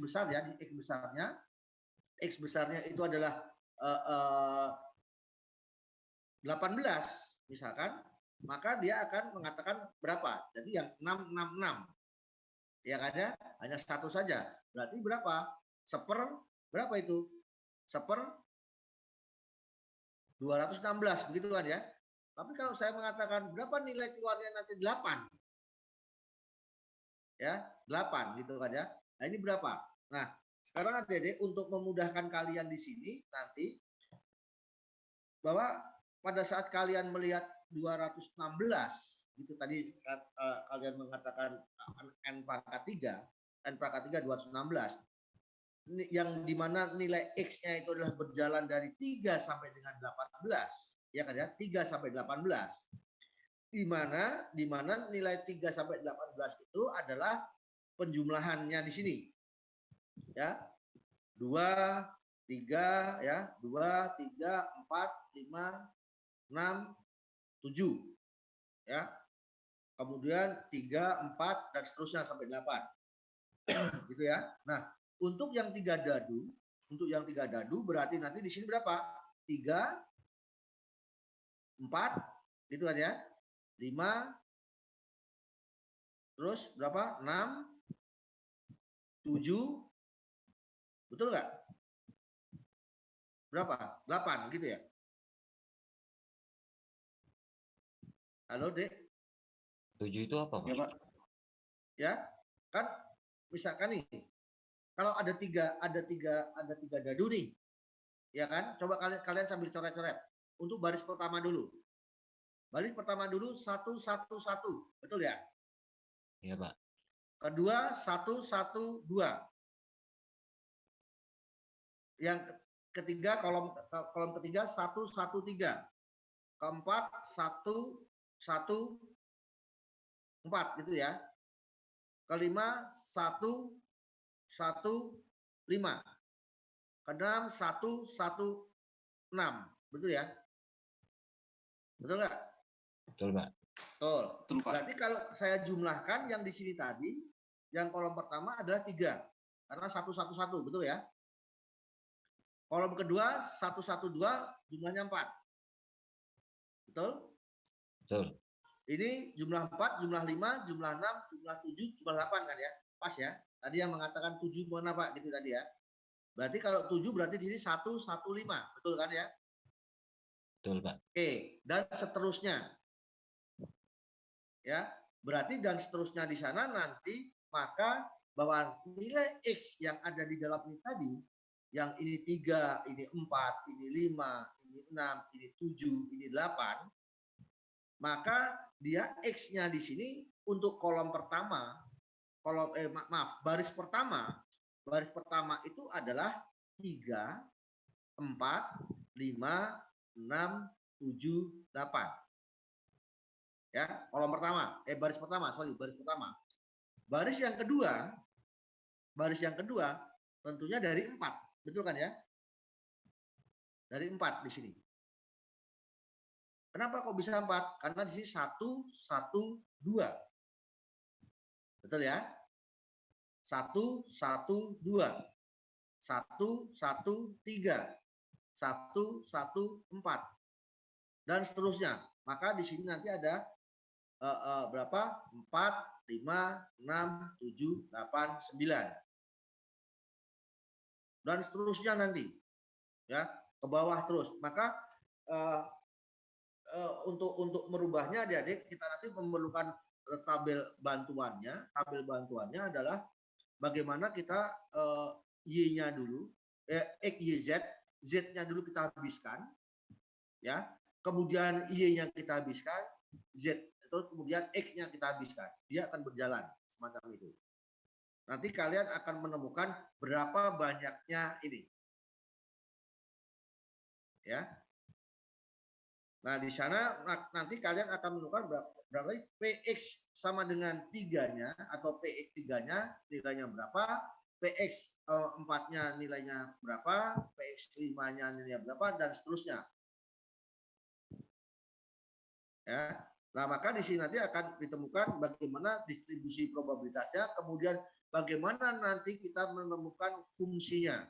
besar ya, di X besarnya itu adalah 18 misalkan, maka dia akan mengatakan berapa? Jadi yang 666. Ya kan ya? Hanya satu saja. Berarti berapa? Seper berapa itu? Seper 216 begitu kan ya? Tapi kalau saya mengatakan berapa nilai keluarnya nanti 8. Ya, 8 gitu kan ya. Nah, ini berapa? Nah, sekarang Adik-adik untuk memudahkan kalian di sini nanti bahwa pada saat kalian melihat 216 itu tadi kalian mengatakan N pangkat 3 216 yang dimana nilai X-nya itu adalah berjalan dari 3 sampai dengan 18 ya kan ya 3 sampai 18 di mana nilai 3 sampai 18 itu adalah penjumlahannya di sini ya 2 3 ya 2 3 4 5 6 7 ya. Kemudian 3, 4 dan seterusnya sampai 8. Gitu ya. Nah, untuk yang 3 dadu, berarti nanti di sini berapa? 3 4 gitu kan ya. 5 terus berapa? 6 7 betul nggak? Berapa? 8 gitu ya. Halo, Dek. 7 itu apa, Pak? Ya, Pak. Ya, kan misalkan nih, kalau ada tiga dadu nih, ya kan? Coba kalian sambil coret-coret. Untuk baris pertama dulu. Baris pertama dulu 1 1 1, betul ya? Iya, Pak. Kedua 112. Yang ketiga kolom ketiga 113. Keempat 114 gitu ya. Kelima 115. Keenam 116. Betul ya? Betul nggak? Betul, Pak. Betul. Betul, Pak. Berarti kalau saya jumlahkan yang di sini tadi, yang kolom pertama adalah 3. Karena 111, betul ya? Kolom kedua 112 jumlahnya 4. Betul? Betul. Ini jumlah 4, jumlah 5, jumlah 6, jumlah 7, jumlah 8 kan ya? Pas ya? Tadi yang mengatakan 7 mana Pak? Gitu tadi ya. Berarti kalau 7 berarti di sini 115. Betul kan ya? Betul, Pak. Oke, dan seterusnya. Ya, berarti dan seterusnya di sana nanti maka bahwa nilai X yang ada di dalam ini tadi, yang ini 3, ini 4, ini 5, ini 6, ini 7, ini 8, maka dia X-nya di sini untuk kolom pertama, baris pertama itu adalah 3, 4, 5, 6, 7, 8. Ya, kolom pertama, baris pertama. Baris yang kedua tentunya dari 4, betul kan ya? Dari 4 di sini. Kenapa kok bisa 4? Karena di sini 112. Betul ya? 112, 113, 114 dan seterusnya. Maka di sini nanti ada berapa? 4, 5, 6, 7, 8, 9. Dan seterusnya nanti. Ya, ke bawah terus. Maka untuk merubahnya adik-adik kita nanti memerlukan tabel bantuannya. Tabel bantuannya adalah bagaimana kita Y-nya dulu, X, Y, Z. Z-nya dulu kita habiskan. Ya. Kemudian Y-nya kita habiskan. Z terus kemudian X-nya kita habiskan. Dia akan berjalan semacam itu. Nanti kalian akan menemukan berapa banyaknya ini. Ya. Nah, di sana nanti kalian akan menemukan berapa PX sama dengan 3-nya atau PX 3-nya nilainya berapa, PX 4-nya nilainya berapa, PX 5-nya nilainya berapa dan seterusnya. Ya. Nah, maka di sini nanti akan ditemukan bagaimana distribusi probabilitasnya, kemudian bagaimana nanti kita menemukan fungsinya.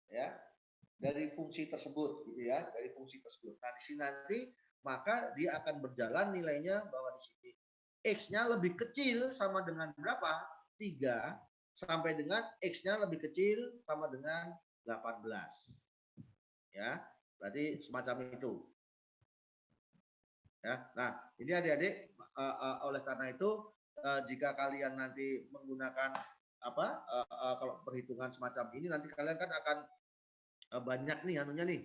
Ya, dari fungsi tersebut gitu ya, dari fungsi tersebut. Nah, di sini nanti maka dia akan berjalan nilainya bahwa di sini X-nya lebih kecil sama dengan berapa? 3 sampai dengan X-nya lebih kecil sama dengan 18. Ya. Berarti semacam itu. Ya, nah ini adik-adik oleh karena itu jika kalian nanti menggunakan kalau perhitungan semacam ini nanti kalian kan akan banyak nih anunya nih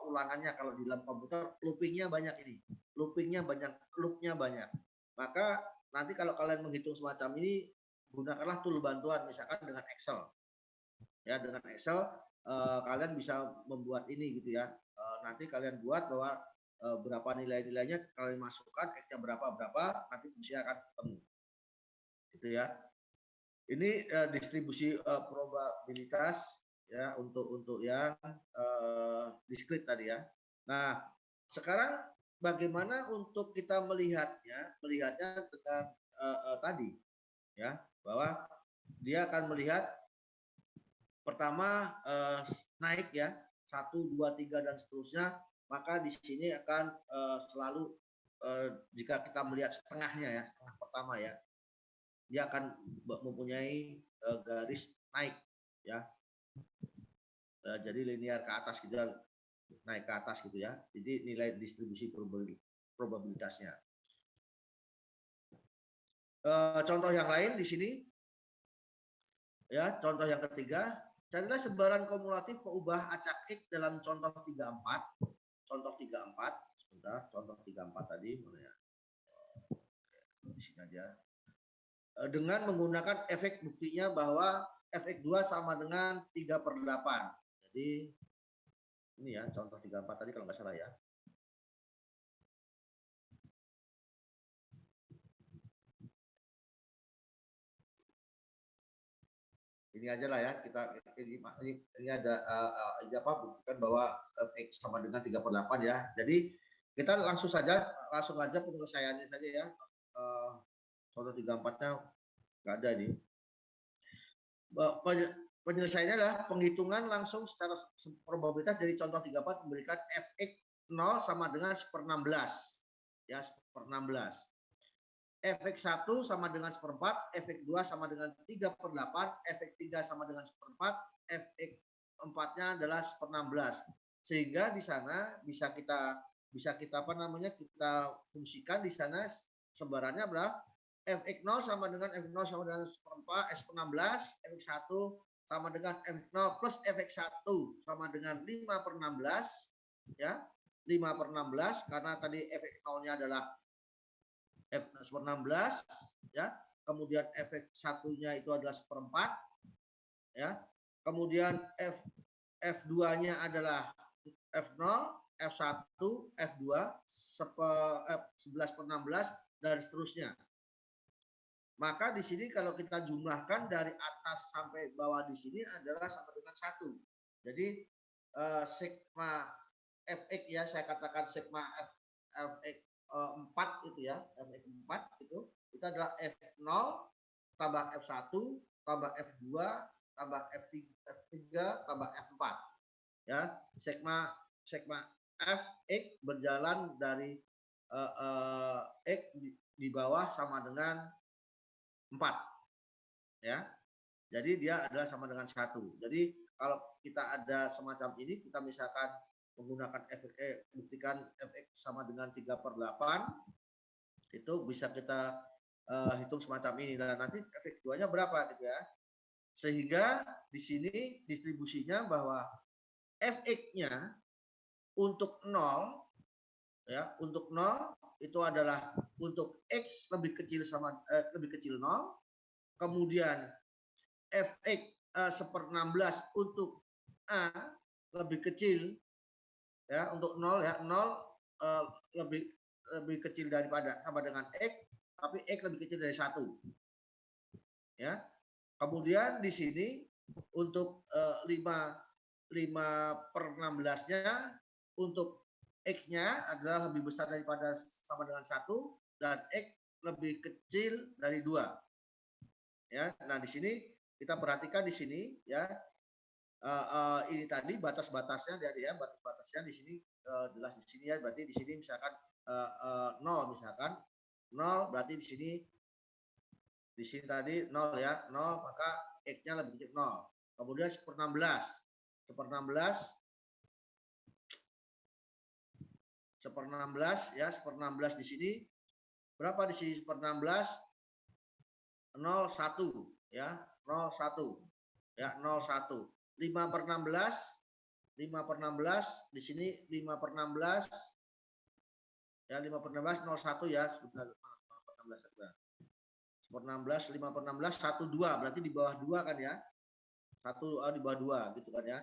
ulangannya kalau di dalam komputer loopingnya banyak ini, loopnya banyak. Maka nanti kalau kalian menghitung semacam ini gunakanlah tool bantuan misalkan dengan Excel. Ya dengan Excel kalian bisa membuat ini gitu ya. Nanti kalian buat bahwa berapa nilai-nilainya kalian masukkan X-nya berapa nanti fungsi akan ketemu. Gitu ya. Ini distribusi probabilitas ya untuk yang diskrit tadi ya. Nah, sekarang bagaimana untuk kita melihatnya dengan tadi ya, bahwa dia akan melihat pertama naik ya 1, 2, 3 dan seterusnya, maka di sini akan selalu jika kita melihat setengahnya ya, setengah pertama ya, dia akan mempunyai garis naik ya, jadi linear ke atas gitu, naik ke atas gitu ya. Jadi nilai distribusi probabilitasnya. Contoh yang lain di sini ya, contoh yang ketiga. Carilah sebaran kumulatif pengubah acak X dalam contoh 34. Contoh 34, sebentar. Udah, contoh 34 tadi, mana ya? Di sini aja. Dengan menggunakan efek buktinya bahwa Fx2 sama dengan 3/8. Jadi ini ya contoh 34 tadi kalau nggak salah ya. Ini aja lah ya, kita ini ada ini apa, buktikan bahwa Fx sama dengan 3/8 ya. Jadi kita langsung aja penyelesaiannya saja ya. Contoh 34-nya nggak ada ini. Penyelesaiannya adalah penghitungan langsung secara probabilitas dari contoh 34 memberikan Fx 0 sama dengan 1/16 ya, 1/16. Fx1 sama dengan 1/4, Fx2 sama dengan 3/8, Fx3 sama dengan 1/4, Fx4-nya adalah 1/16. Sehingga di sana bisa kita apa namanya, kita fungsikan di sana sebarannya berapa? Fx0 sama dengan F0 sama dengan 1/16, Fx1 sama dengan F0 plus Fx1 sama dengan 5/16 ya. 5/16 karena tadi Fx0-nya adalah F/16 ya. Kemudian Fx1-nya itu adalah 1/4 ya. Kemudian F2-nya adalah F0, F1, F2, 11/16 dan seterusnya. Maka di sini kalau kita jumlahkan dari atas sampai bawah di sini adalah sama dengan 1. Jadi sigma Fx ya, saya katakan sigma Fx 4 itu ya, Fx 4 itu adalah F0 tambah F1 tambah F2 tambah F3 tambah F4 ya. Sigma Fx berjalan dari X di bawah sama dengan 4 ya. Jadi dia adalah sama dengan 1. Jadi kalau kita ada semacam ini, kita misalkan menggunakan buktikan Fx sama dengan 3/8, itu bisa kita hitung semacam ini. Dan nanti Fx2-nya berapa gitu ya. Sehingga di sini distribusinya bahwa Fx-nya untuk 0 ya, untuk 0 itu adalah untuk X lebih kecil 0, kemudian Fx 1/16 untuk A lebih kecil ya, untuk 0 ya, 0 lebih kecil daripada sama dengan X, tapi X lebih kecil dari 1 ya. Kemudian di sini untuk 5/16-nya untuk X-nya adalah lebih besar daripada sama dengan 1 dan X lebih kecil dari 2. Ya, nah di sini kita perhatikan di sini ya, ini tadi batas-batasnya dari ya, batas-batasnya di sini jelas di sini ya, berarti di sini misalkan 0 misalkan 0 berarti di sini tadi 0 ya, 0 maka X-nya lebih kecil 0. Kemudian 1/16 ya, 1/16 di sini berapa di sini 1/16? 0,1 ya, 0,1 ya, 0,1. 5/16 di sini 5/16 ya, 5/16 0,1 ya, sebentar 1/16 5/16 1 2 berarti di bawah 2 kan ya. 1 di bawah 2 gitu kan ya.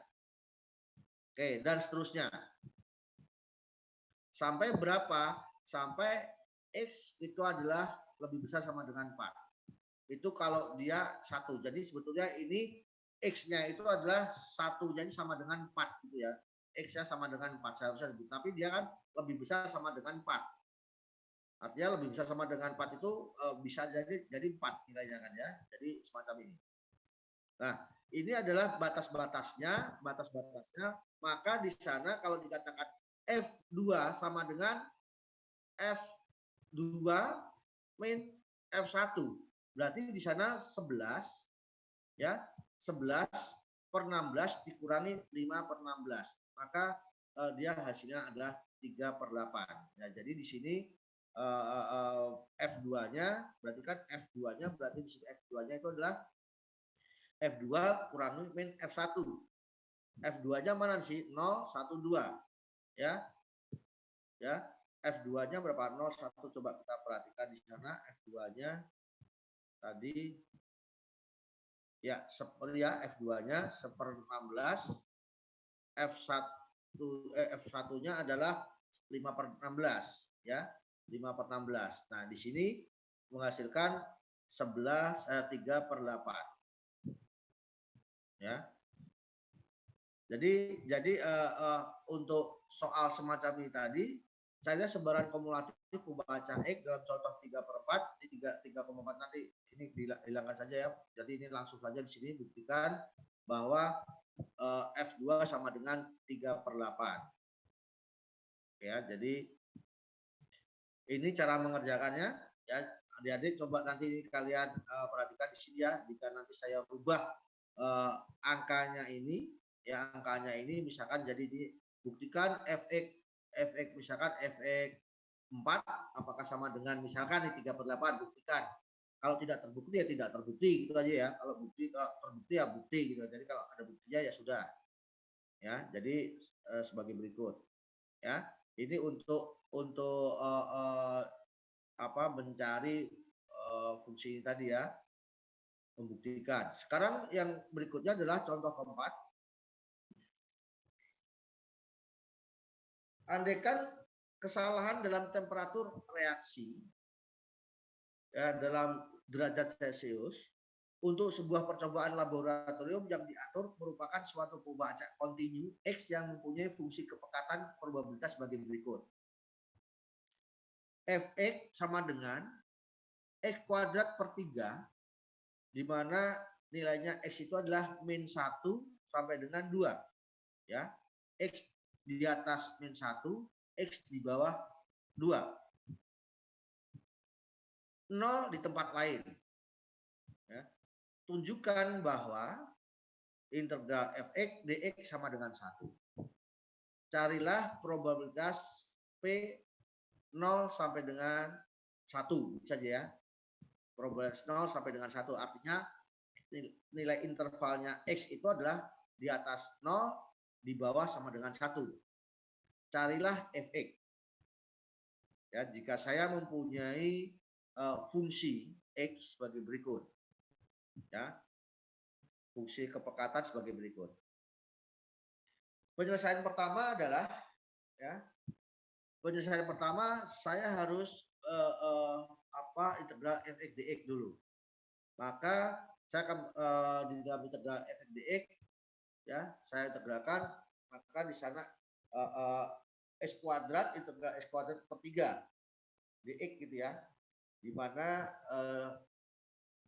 Oke, dan seterusnya. Sampai berapa? Sampai X itu adalah lebih besar sama dengan 4. Itu kalau dia 1. Jadi sebetulnya ini X-nya itu adalah 1, jadi sama dengan 4 gitu ya. X-nya sama dengan 4 seharusnya sebut. Tapi dia kan lebih besar sama dengan 4. Artinya lebih besar sama dengan 4 itu bisa jadi 4 nilainya kan ya. Jadi semacam ini. Nah, ini adalah batas-batasnya. Maka di sana kalau dikatakan F2 sama dengan F2 min F1. Berarti di sana 11 ya, 11/16 dikurangi 5/16. Maka dia hasilnya adalah 3/8. Ya, jadi di sini F2-nya berarti kan F2-nya berarti di sini F2-nya itu adalah F2 kurangi min F1. F2-nya mana sih? 0, 1, 2. Ya. Ya. F2-nya berapa? 0,1. Coba kita perhatikan di sana F2-nya tadi ya F2-nya 1/16, F1-nya adalah 5/16 ya. 5/16. Nah, di sini menghasilkan 3/8 ya. Jadi untuk soal semacam ini tadi, saya sebaran kumulatif pembaca X dalam contoh 3/4, ini 3,4 nanti ini hilangkan saja ya. Jadi ini langsung saja di sini buktikan bahwa F2 sama dengan 3/8. Ya, jadi ini cara mengerjakannya ya. Adik-adik coba nanti kalian perhatikan di sini ya. Jika nanti saya ubah angkanya ini ya, angkanya ini misalkan jadi dibuktikan fx misalkan fx 4 apakah sama dengan misalkan 3/8, buktikan. Kalau tidak terbukti ya tidak terbukti, gitu aja ya. Kalau terbukti ya bukti gitu. Jadi kalau ada buktinya ya sudah. Ya, jadi sebagai berikut. Ya, ini untuk mencari fungsi tadi ya, membuktikan. Sekarang yang berikutnya adalah contoh keempat. Andaikan kesalahan dalam temperatur reaksi ya, dalam derajat Celcius untuk sebuah percobaan laboratorium yang diatur merupakan suatu pembaca kontinu X yang mempunyai fungsi kepekatan probabilitas sebagai berikut. Fx sama dengan X kuadrat per 3, di mana nilainya X itu adalah min 1 sampai dengan 2. Ya, X di atas min 1, X di bawah 2. 0 di tempat lain. Ya. Tunjukkan bahwa integral fx dx sama dengan 1. Carilah probabilitas P 0 sampai dengan 1 saja ya. Probabilitas 0 sampai dengan 1 artinya nilai intervalnya X itu adalah di atas 0, di bawah sama dengan 1. Carilah fx. Ya, jika saya mempunyai fungsi X sebagai berikut. Ya. Fungsi kepekatan sebagai berikut. Penyelesaian pertama adalah ya. Penyelesaian pertama saya harus integral fx dx dulu. Maka saya akan di dalam integral fx dx ya, saya integralkan, maka di sana x kuadrat integral x kuadrat per 3 dx gitu ya. Di mana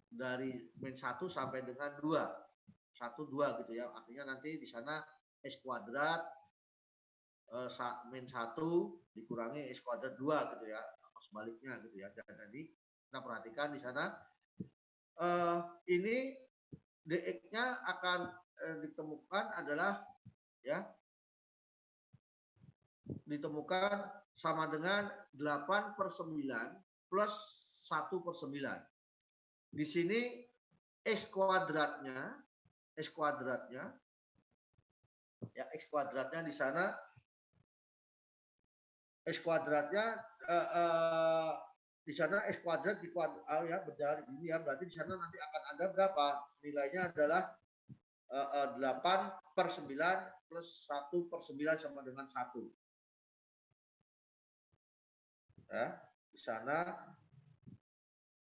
dari min 1 sampai dengan 2. 1 2 gitu ya. Artinya nanti di sana x kuadrat min 1 dikurangi x kuadrat 2 gitu ya. Atau sebaliknya gitu ya. Dan tadi kita perhatikan di sana ini dx-nya akan ditemukan adalah ya, ditemukan sama dengan 8/9 plus 1/9. Di sini x kuadratnya ya, x kuadratnya di sana x kuadratnya di sana x kuadrat di ya, berjalan ini ya, berarti di sana nanti akan ada berapa? Nilainya adalah 8/9 plus 1/9 sama dengan 1. Ya, di sana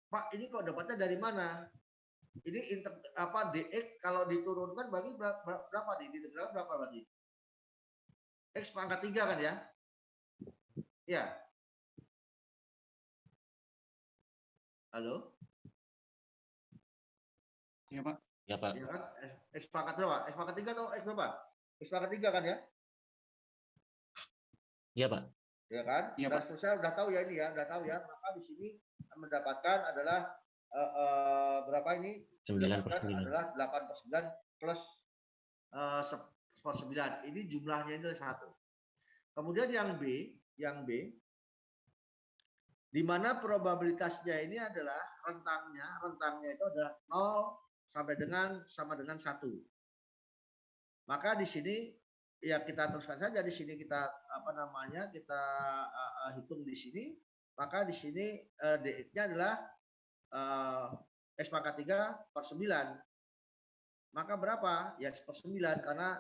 Pak, ini kok dapatnya dari mana? Ini dx kalau diturunkan bagi berapa nih? Integral berapa berarti? X pangkat 3 kan ya? Ya. Halo? Iya, Pak. Ya, Pak. Ya kan? X pangkat berapa? X pangkat 3 atau X berapa? X pangkat 3 kan ya? Iya, Pak. Ya kan? Iya, Dan Pak. saya udah tahu ya ini ya, udah tahu ya. Maka di sini mendapatkan adalah berapa ini? 9/9. Adalah 8/9 plus 1/9. Ini jumlahnya itu 1. Kemudian yang B, di mana probabilitasnya ini adalah rentangnya itu adalah 0 sampai dengan sama dengan 1. Maka di sini ya kita teruskan saja di sini, kita apa namanya, kita hitung di sini, maka di sini DX-nya adalah X pangkat 3/9. Maka berapa? Ya per 9, karena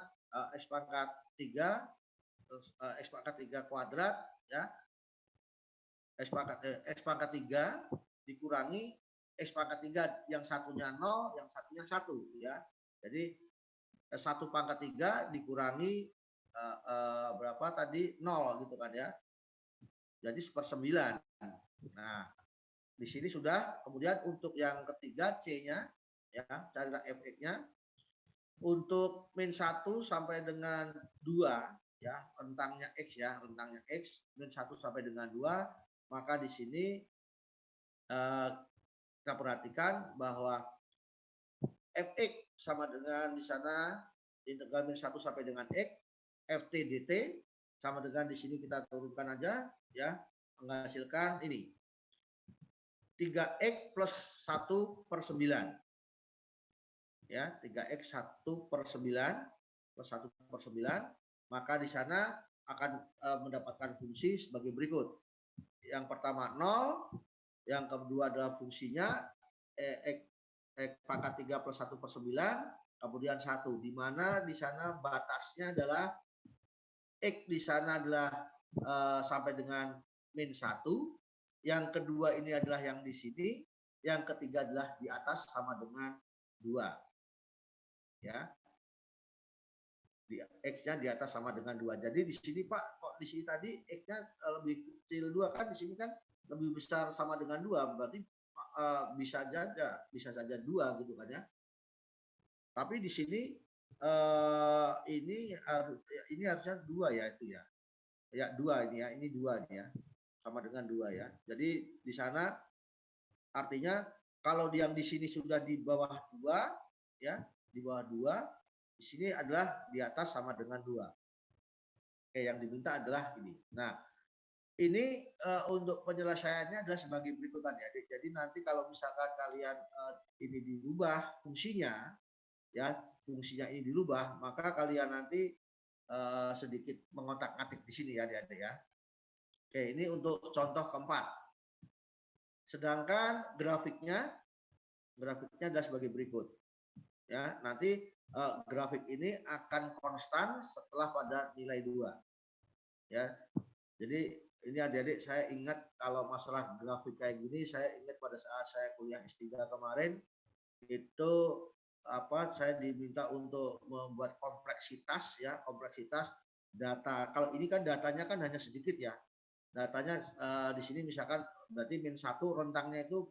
X pangkat 3 terus X pangkat 3 kuadrat ya. X pangkat 3 dikurangi X pangkat 3 yang satunya 0, yang satunya 1 ya. Jadi 1 pangkat 3 dikurangi berapa tadi? 0 gitu kan ya. Jadi 1/9. Nah, di sini sudah. Kemudian untuk yang ketiga C-nya ya, carilah fx-nya. Untuk min 1 sampai dengan 2 ya, rentangnya X ya, rentangnya X, min 1 sampai dengan 2, maka di sini kita perhatikan bahwa fx sama dengan di sana integral min 1 sampai dengan X, ft dt sama dengan di sini kita turunkan aja ya, menghasilkan ini 3x plus 1/9 ya, 3x 1/9 plus 1/9, maka di sana akan mendapatkan fungsi sebagai berikut. Yang pertama 0, yang kedua adalah fungsinya x pangkat 3 plus 1/9, kemudian 1, di mana di sana batasnya adalah x di sana adalah sampai dengan min 1, yang kedua ini adalah yang di sini, yang ketiga adalah di atas sama dengan 2. Ya, X-nya di atas sama dengan 2. Jadi di sini Pak, kok di sini tadi X-nya lebih kecil 2 kan, di sini kan lebih besar sama dengan 2, berarti bisa saja 2 gitu kan ya. Tapi di sini ini harusnya 2 ya, itu ya. Ya 2 ini ya, ini 2 ini ya. Sama dengan 2 ya. Jadi di sana artinya kalau yang di sini sudah di bawah 2 ya, di bawah 2, di sini adalah di atas sama dengan 2. Oke, yang diminta adalah ini. Nah, ini untuk penyelesaiannya adalah sebagai berikutan ya. Jadi nanti kalau misalkan kalian ini dirubah fungsinya, ya fungsinya ini dirubah, maka kalian nanti sedikit mengotak-atik di sini ya, adik-adik ya. Oke, ini untuk contoh keempat. Sedangkan grafiknya adalah sebagai berikut. Ya, nanti grafik ini akan konstan setelah pada nilai 2. Ya. Jadi ini adik-adik, saya ingat kalau masalah grafik kayak gini, saya ingat pada saat saya kuliah S3 kemarin itu saya diminta untuk membuat kompleksitas ya, kompleksitas data. Kalau ini kan datanya kan hanya sedikit ya. Datanya di sini misalkan berarti min 1 rentangnya itu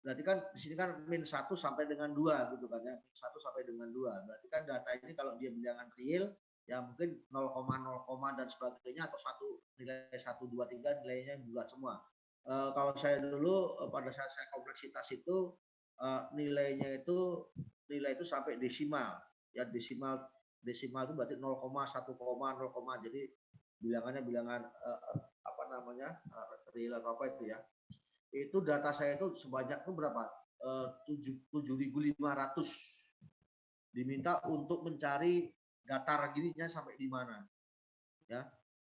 berarti kan di sini kan min 1 sampai dengan 2 gitu kan ya. Min 1 sampai dengan 2. Berarti kan data ini kalau dia bilangan real ya mungkin 0,0, dan sebagainya, atau nilai 1 2 3 nilainya bulat semua. Kalau saya dulu pada saat saya kompleksitas itu nilai itu sampai desimal. Ya desimal itu berarti 0, 1, 0, jadi bilangannya bilangan real atau apa itu ya. Itu data saya itu sebanyak itu berapa? 7.500 diminta untuk mencari datar gininya sampai di mana. Ya.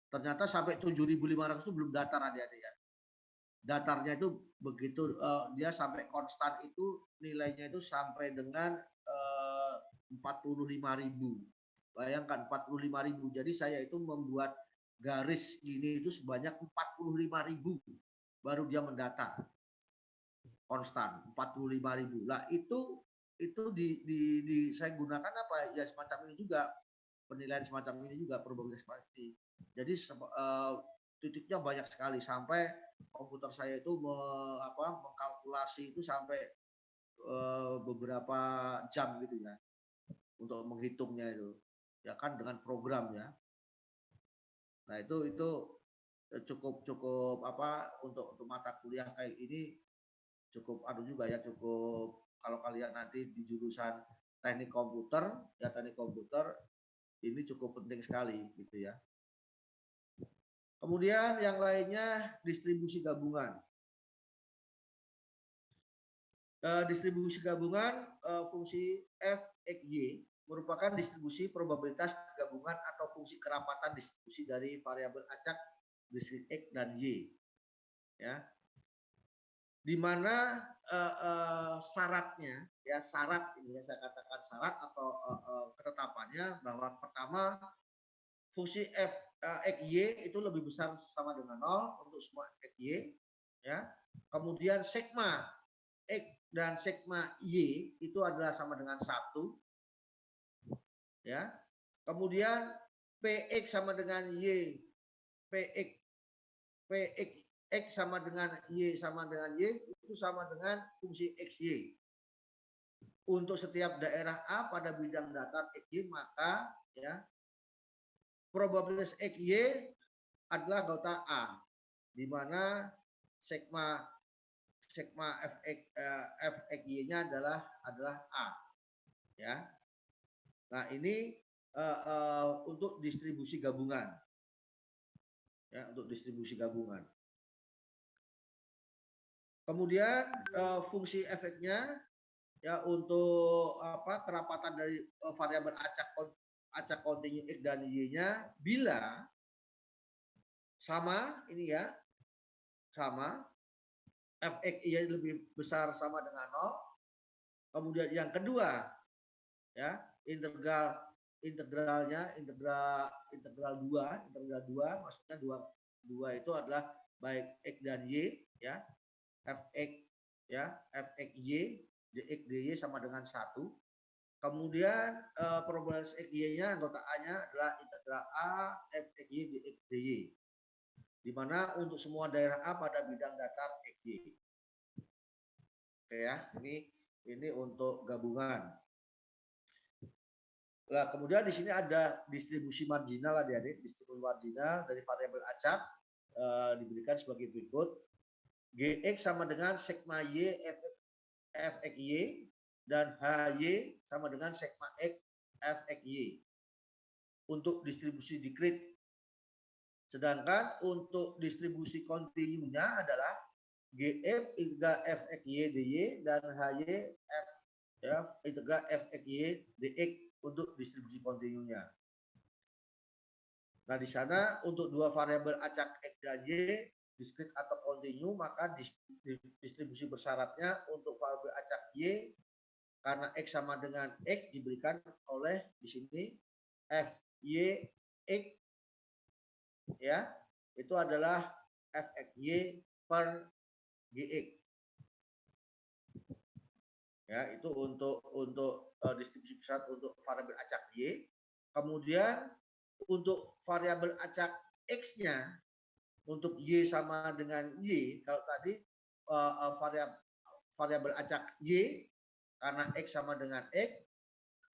Ternyata sampai 7.500 itu belum datar adik-adik ya. Datarnya itu begitu dia sampai konstan itu nilainya itu sampai dengan 45.000. Bayangkan 45.000. Jadi saya itu membuat garis gini itu sebanyak 45.000 baru dia mendatar konstan 45.000. Lah itu saya gunakan apa ya, semacam ini juga, penilaian semacam ini juga, probabilitas pasti. Jadi titiknya banyak sekali sampai komputer saya itu mengkalkulasi itu sampai beberapa jam gitu ya untuk menghitungnya itu ya kan, dengan program ya. Nah itu cukup untuk mata kuliah kayak ini cukup juga ya, cukup kalau kalian nanti di jurusan teknik komputer ini cukup penting sekali gitu ya. Kemudian yang lainnya distribusi gabungan. Distribusi gabungan fungsi f x y merupakan distribusi probabilitas gabungan atau fungsi kerapatan distribusi dari variabel acak distrik X dan Y. Ya, di mana syaratnya, ya syarat ini saya katakan syarat atau ketetapannya bahwa pertama fungsi f x y itu lebih besar sama dengan 0 untuk semua x y, ya. Kemudian sigma x dan sigma y itu adalah sama dengan 1, ya. Kemudian px sama dengan y, px x sama dengan y itu sama dengan fungsi xy. Untuk setiap daerah A pada bidang datar xy, maka ya probabilitas xy adalah gota A, di mana sigma fxy-nya adalah A, ya. Nah, ini untuk distribusi gabungan. Ya, untuk distribusi gabungan. Kemudian fungsi efeknya ya untuk kerapatan dari variabel acak kontinu X dan Y-nya bila sama ini ya, sama fx y lebih besar sama dengan 0. Kemudian yang kedua ya, integral 2 maksudnya dua itu adalah baik X dan Y ya, fx ya, fx y dx dy sama dengan 1. Kemudian probabilitas xy-nya anggota A-nya adalah integral A fx y dx dy, di mana untuk semua daerah A pada bidang datar xy. Oke ya, ini untuk gabungan. Nah, kemudian di sini ada distribusi marginal adik-adik, distribusi marginal dari variabel acak diberikan sebagai berikut. Gx sama dengan sigma y fx y dan hy sama dengan sigma x fx y untuk distribusi discrete. Sedangkan untuk distribusi kontinunya adalah gf integral fx y dy dan hy f integral fx y dx untuk distribusi kontinunya. Nah, di sana untuk dua variabel acak x dan y diskrit atau kontinu, maka distribusi bersyaratnya untuk variabel acak y karena x sama dengan x diberikan oleh di sini fy x ya, itu adalah fxy per gx. Ya, itu untuk distribusi besar untuk variabel acak y. Kemudian untuk variabel acak x-nya untuk y sama dengan y, kalau tadi variabel acak y karena x sama dengan x.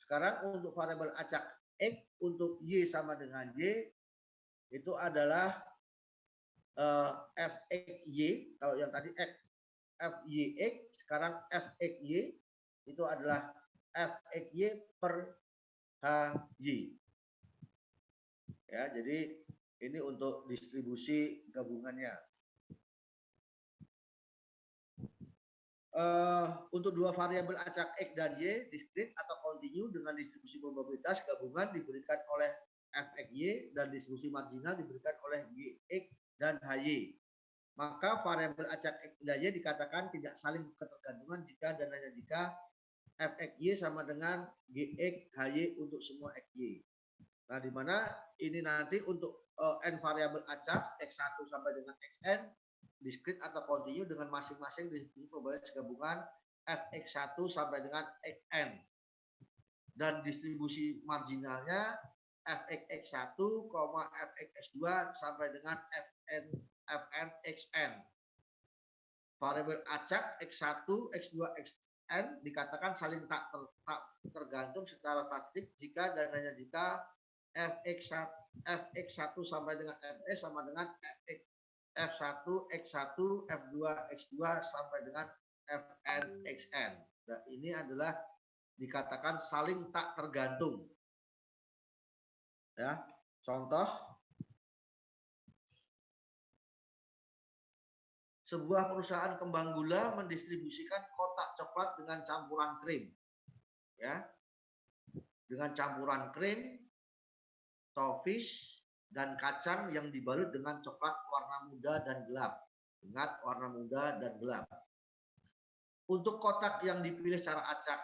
Sekarang untuk variabel acak x untuk y sama dengan y itu adalah fxy. Kalau yang tadi fyx, sekarang fxy itu adalah fxy per hy. Ya, jadi ini untuk distribusi gabungannya. Untuk dua variabel acak x dan y diskrit atau kontinu dengan distribusi probabilitas gabungan diberikan oleh fxy dan distribusi marginal diberikan oleh gx dan hy. Maka variabel acak x dan y dikatakan tidak saling ketergantungan jika dan hanya jika fxy sama dengan gx hy untuk semua xy. Nah, di mana ini nanti untuk n variabel acak x1 sampai dengan xn diskrit atau kontinu dengan masing-masing distribusi probabilitas gabungan fx1 sampai dengan xn. Dan distribusi marginalnya fx1, fx2 sampai dengan fnxn. Variabel acak x1, x2, xn dikatakan saling tak tergantung secara statistik jika dan hanya jika fx1 sampai dengan fs sama dengan f1 x1 f2 x2 sampai dengan fnxn. Nah, ini adalah dikatakan saling tak tergantung. Ya, contoh sebuah perusahaan kembang gula mendistribusikan kotak coklat dengan campuran krim. Ya. dengan campuran krim, toffee, dan kacang yang dibalut dengan coklat warna muda dan gelap. Ingat, warna muda dan gelap. Untuk kotak yang dipilih secara acak,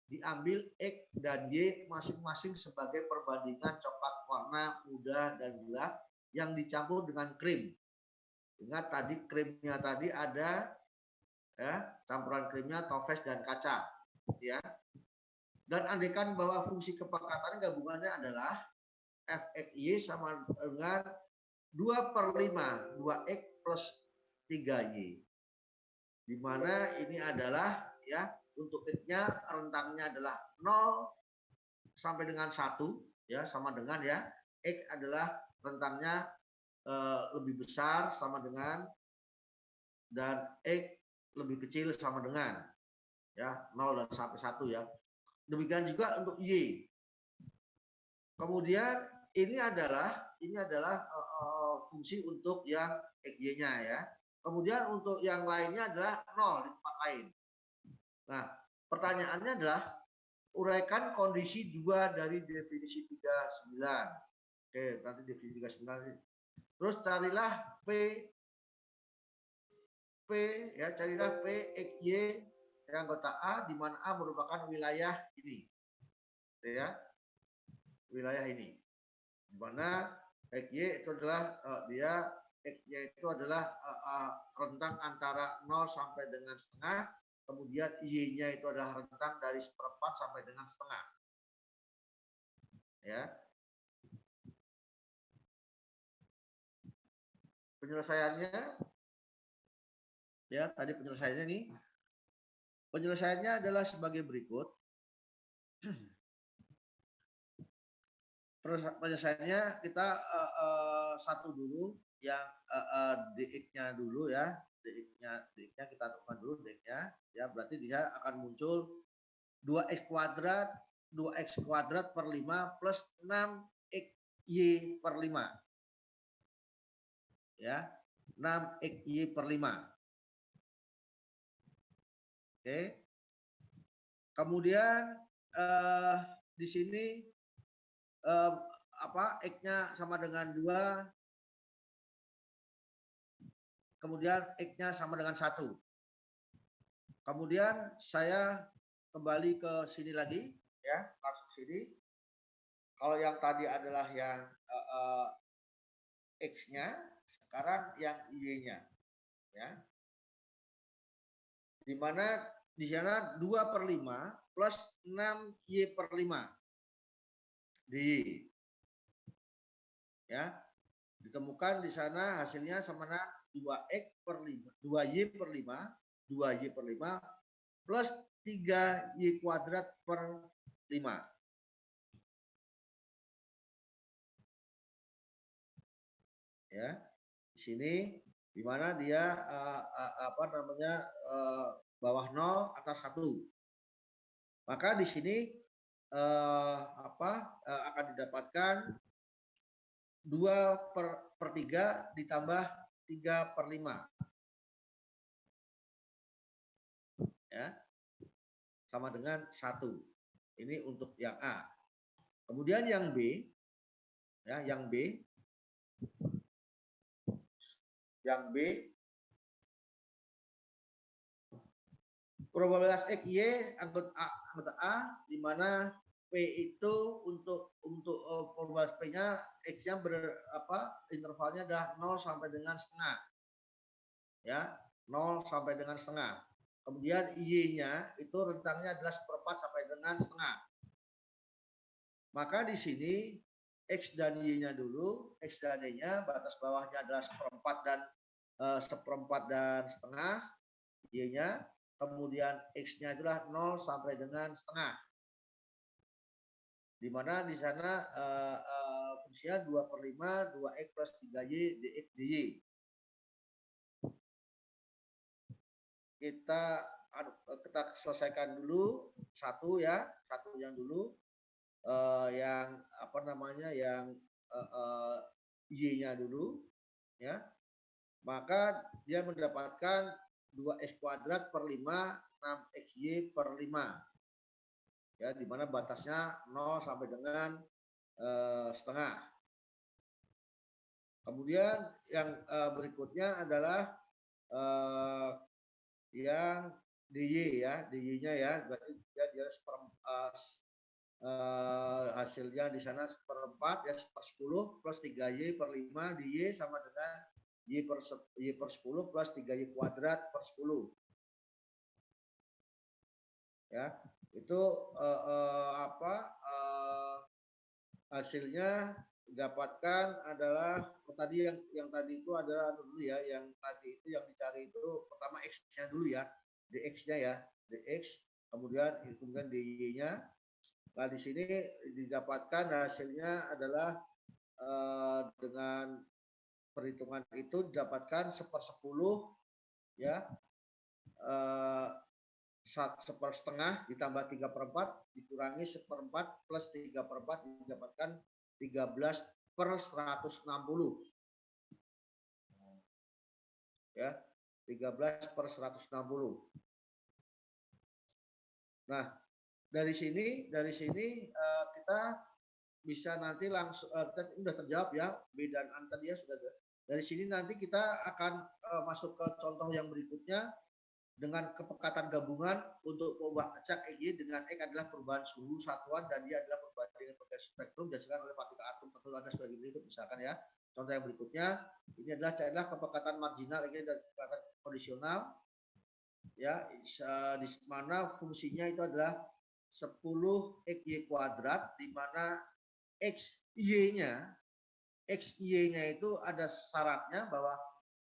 diambil X dan Y masing-masing sebagai perbandingan coklat warna muda dan gelap yang dicampur dengan krim. Ingat tadi krimnya tadi ada ya, campuran krimnya toffee dan kacang, ya. Dan andaikan bahwa fungsi kepekatan gabungannya adalah Fxy sama dengan 2/5 2x plus 3y, di mana ini adalah ya untuk x-nya rentangnya adalah 0 sampai dengan 1 ya, sama dengan ya x adalah rentangnya lebih besar sama dengan, dan x lebih kecil sama dengan ya 0 dan sampai 1 ya. Demikian juga untuk y. Kemudian ini adalah fungsi untuk yang xy-nya ya. Kemudian untuk yang lainnya adalah 0 di tempat lain. Nah, pertanyaannya adalah uraikan kondisi 2 dari definisi 39. Oke, nanti definisi 39. Terus carilah P ya, carilah P xy yang anggota A, di mana A merupakan wilayah ini. Ya. Wilayah ini. Di mana xy itu adalah xy itu adalah rentang antara 0 sampai dengan setengah, kemudian y-nya itu adalah rentang dari 1/4 sampai dengan setengah. Ya. Penyelesaiannya ya, tadi penyelesaiannya nih. Penyelesaiannya adalah sebagai berikut. Penyelesaiannya kita satu dulu yang dx-nya dulu ya, dx-nya kita tentukan dulu dx-nya ya, berarti dia akan muncul 2x kuadrat 2x² per 5 plus 6xy per 5 ya, 6xy per 5. Oke. Kemudian di sini x-nya sama dengan 2, kemudian x-nya sama dengan 1. Kemudian saya kembali ke sini lagi ya, langsung sini. Kalau yang tadi adalah yang x-nya, sekarang yang y-nya ya. Di mana di sana 2/5 plus 6y per 5 di ya, ditemukan di sana hasilnya sama dengan 2x per 5 2y per 5 2y per 5 plus 3y kuadrat per 5 ya. Di sini di mana dia bawah 0 atas 1. Maka di sini akan didapatkan 2/3 ditambah 3/5 ya, sama dengan 1. Ini untuk yang A. Kemudian yang B ya, yang B probabilitas XY anggota A, di mana P itu untuk probabilitas P-nya X-nya intervalnya adalah 0 sampai dengan setengah. Ya, 0 sampai dengan setengah. Kemudian Y-nya itu rentangnya adalah 1/4 sampai dengan setengah. Maka di sini X dan Y-nya dulu, X dan Y-nya batas bawahnya adalah 1/4 dan 1/4 dan setengah, Y-nya, kemudian X-nya adalah 0 sampai dengan setengah. Di mana di sana fungsinya 2/5 2x plus 3y dx dy. Kita selesaikan dulu satu ya, satu yang dulu yang yang y-nya dulu ya. Maka dia mendapatkan 2x kuadrat per 5 6xy per 5 ya, di mana batasnya 0 sampai dengan setengah. Kemudian yang berikutnya adalah yang DY ya, DY-nya ya, berarti dia hasilnya di sana seperempat ya, seper 10 plus 3Y per 5 DY sama dengan Y per 10 plus 3Y kuadrat per 10 ya. Itu hasilnya didapatkan adalah tadi yang tadi itu adalah dulu ya, yang tadi itu yang dicari itu pertama X-nya dulu ya, dx-nya ya, dx, kemudian dy-nya. Nah, di sini didapatkan hasilnya adalah dengan perhitungan itu didapatkan seper-10 ya, seper setengah ditambah 3/4 dikurangi seperempat plus 3/4 didapatkan 13/160 ya, 13/160. Nah, dari sini kita bisa nanti langsung kita udah terjawab ya, B dan A tadi ya sudah. Dari sini nanti kita akan masuk ke contoh yang berikutnya dengan kepekatan gabungan untuk mengubah acak EG dengan X adalah perubahan suhu satuan dan dia adalah perubahan dengan potensi spektrum dihasilkan oleh partikel atom tertentu ada sebagai berikut misalkan ya. Contoh yang berikutnya ini adalah kepekatan marginal EG dan kepekatan kondisional ya, di mana fungsinya itu adalah 10 XY kuadrat di mana XY-nya itu ada syaratnya bahwa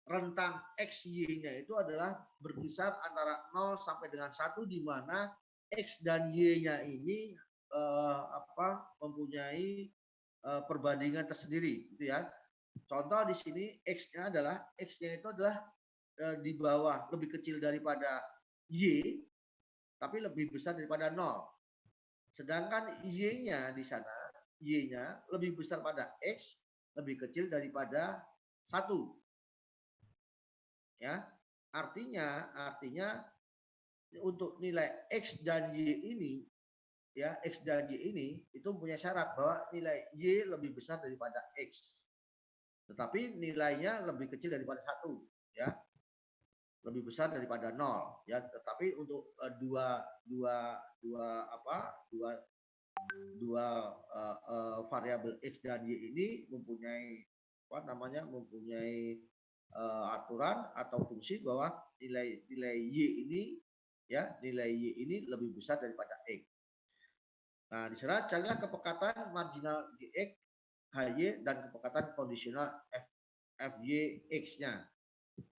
rentang XY-nya itu adalah berkisar antara 0 sampai dengan 1 di mana X dan Y-nya ini mempunyai perbandingan tersendiri gitu ya. Contoh di sini X-nya itu adalah di bawah lebih kecil daripada Y tapi lebih besar daripada 0. Sedangkan Y-nya di sana, Y-nya lebih besar pada X, lebih kecil daripada 1. Ya. Artinya untuk nilai X dan Y ini ya, X dan Y ini itu punya syarat bahwa nilai Y lebih besar daripada X. Tetapi nilainya lebih kecil daripada 1 ya. Lebih besar daripada 0 ya, tetapi untuk dua variabel X dan Y ini mempunyai aturan atau fungsi bahwa nilai Y ini lebih besar daripada X. Nah, di sana carilah kepekatan marginal GX, HY dan kepekatan kondisional FY X-nya.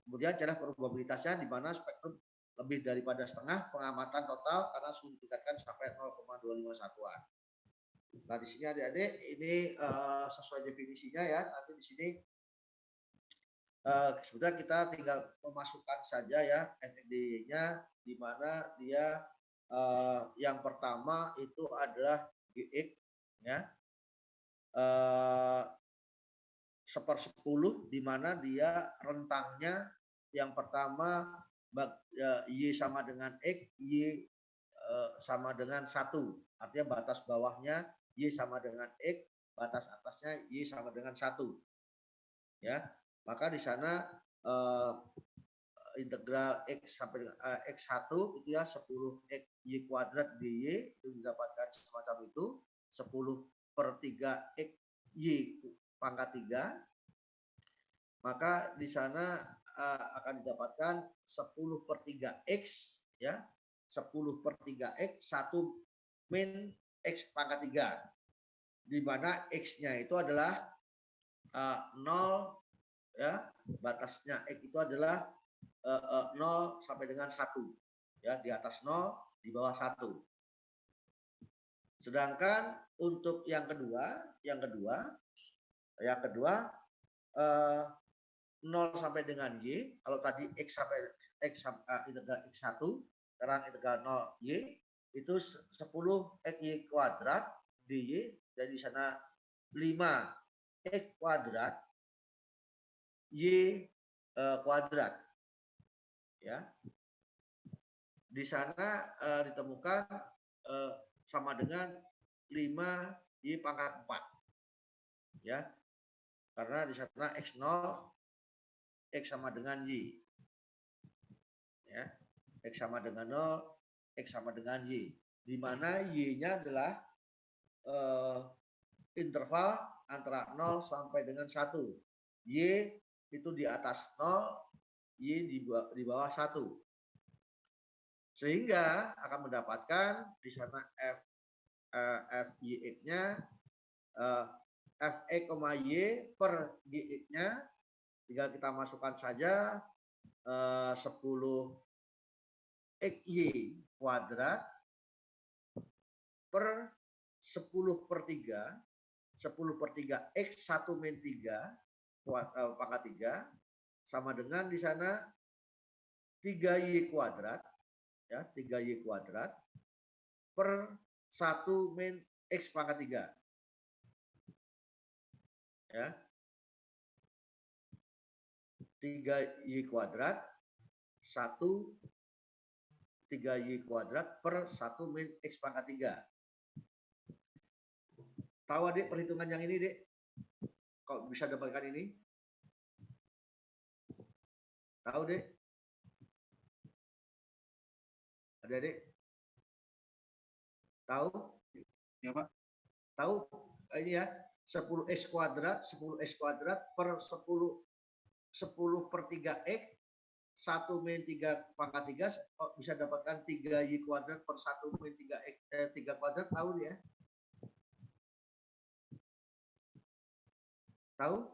Kemudian cara probabilitasnya di mana spektrum lebih daripada setengah pengamatan total karena sudah ditingkatkan sampai 0,25 satuan. Nah, di sini adik-adik ini sesuai definisinya ya. Nanti di sini sebenarnya kita tinggal memasukkan saja ya ND-nya di mana dia yang pertama itu adalah GX ya. 1/10 di mana dia rentangnya yang pertama Y sama dengan X, Y sama dengan 1. Artinya batas bawahnya Y sama dengan X, batas atasnya Y sama dengan 1. Ya. Maka di sana integral X sampai dengan X1 itu ya 10 X Y kuadrat dy itu didapatkan semacam itu, 10/3 X Y pangkat 3, maka di sana akan didapatkan 10/3 X ya, 10/3 X 1 min X pangkat 3 di mana X-nya itu adalah 0 ya, batasnya X itu adalah 0 sampai dengan 1 ya, di atas 0 di bawah 1. Sedangkan untuk yang kedua 0 sampai dengan Y, kalau tadi X sampai integral X1, sekarang integral 0 Y, itu 10 XY kuadrat dy, jadi di sana 5 X kuadrat Y kuadrat. Ya. Di sana ditemukan sama dengan 5Y pangkat 4. Ya. Karena di sana X0 X sama dengan Y. Ya. X sama dengan 0, X sama dengan Y. Di mana Y-nya adalah interval antara 0 sampai dengan 1. Y itu di atas 0, Y di bawah 1. Sehingga akan mendapatkan di sana FYX-nya Fx, Y per Gx-nya tinggal kita masukkan saja 10 XY kuadrat per 10/3 X 1 min 3 pangkat 3 sama dengan di sana 3Y kuadrat ya, 3Y kuadrat per 1 min X pangkat 3 ya, 3Y kuadrat 3Y kuadrat per 1 min X pangkat 3. Tahu adik perhitungan yang ini, Dek? Kok bisa dapatkan ini? Tahu, Dek? Ada, Dek? Tahu? Ya, Pak. Tahu ini ya, 10x kuadrat per 10/3 X 1 min 3 pangkat 3 bisa dapatkan 3Y kuadrat per 1 min 3 X 3 kuadrat, tahu ya? Tahu?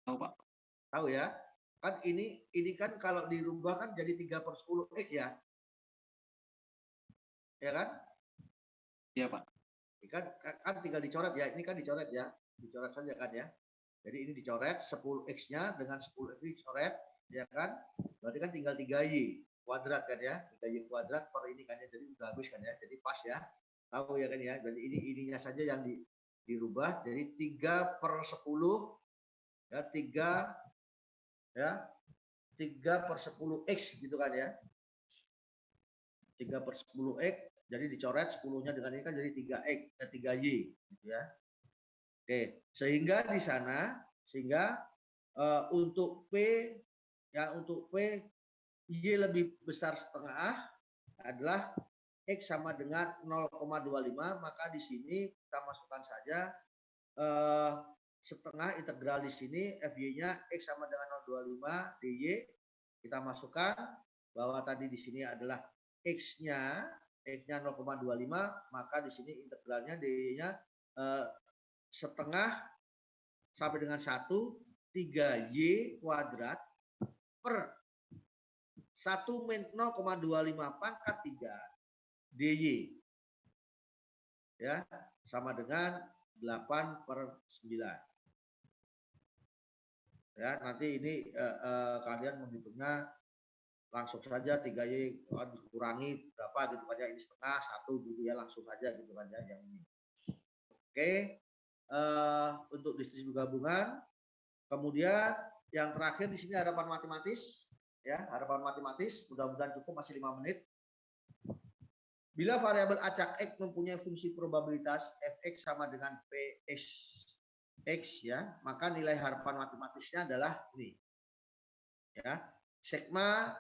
Tahu, Pak. Tahu ya? Kan ini kan kalau dirubah kan jadi 3/10 X ya. Ya kan? Iya, Pak. Kan tinggal dicoret ya. Ini kan dicoret ya. Dicoret saja kan ya. Jadi ini dicoret 10X-nya dengan 10X dicoret, ya kan? Berarti kan tinggal 3Y kuadrat kan ya. 3Y kuadrat per ini kan ya. Jadi udah habis kan ya. Jadi pas ya. Tahu ya kan ya. Jadi ininya saja yang dirubah jadi 3/10 ya, 3/10X gitu kan ya. 3/10X jadi dicoret 10-nya dengan ini kan jadi 3X 3Y gitu ya. Oke, sehingga di sana untuk P Y lebih besar setengah adalah X sama dengan 0,25, maka di sini kita masukkan saja setengah integral di sini FY-nya X sama dengan 0,25 DY. Kita masukkan bahwa tadi di sini adalah X-nya 0,25, maka di sini integralnya DY-nya setengah sampai dengan 1 3Y kuadrat per 1 min 0,25 pangkat 3 DY ya, sama dengan 8/9 ya. Nanti ini kalian menghitungnya langsung saja 3Y dikurangi berapa gitu kan ya, ini setengah 1 gitu ya, langsung saja gitu kan ya yang ini. Oke. Untuk distribusi gabungan, kemudian yang terakhir di sini harapan matematis ya, harapan matematis mudah-mudahan cukup, masih 5 menit. Bila variabel acak X mempunyai fungsi probabilitas Fx sama dengan Px ya, maka nilai harapan matematisnya adalah ini ya, sigma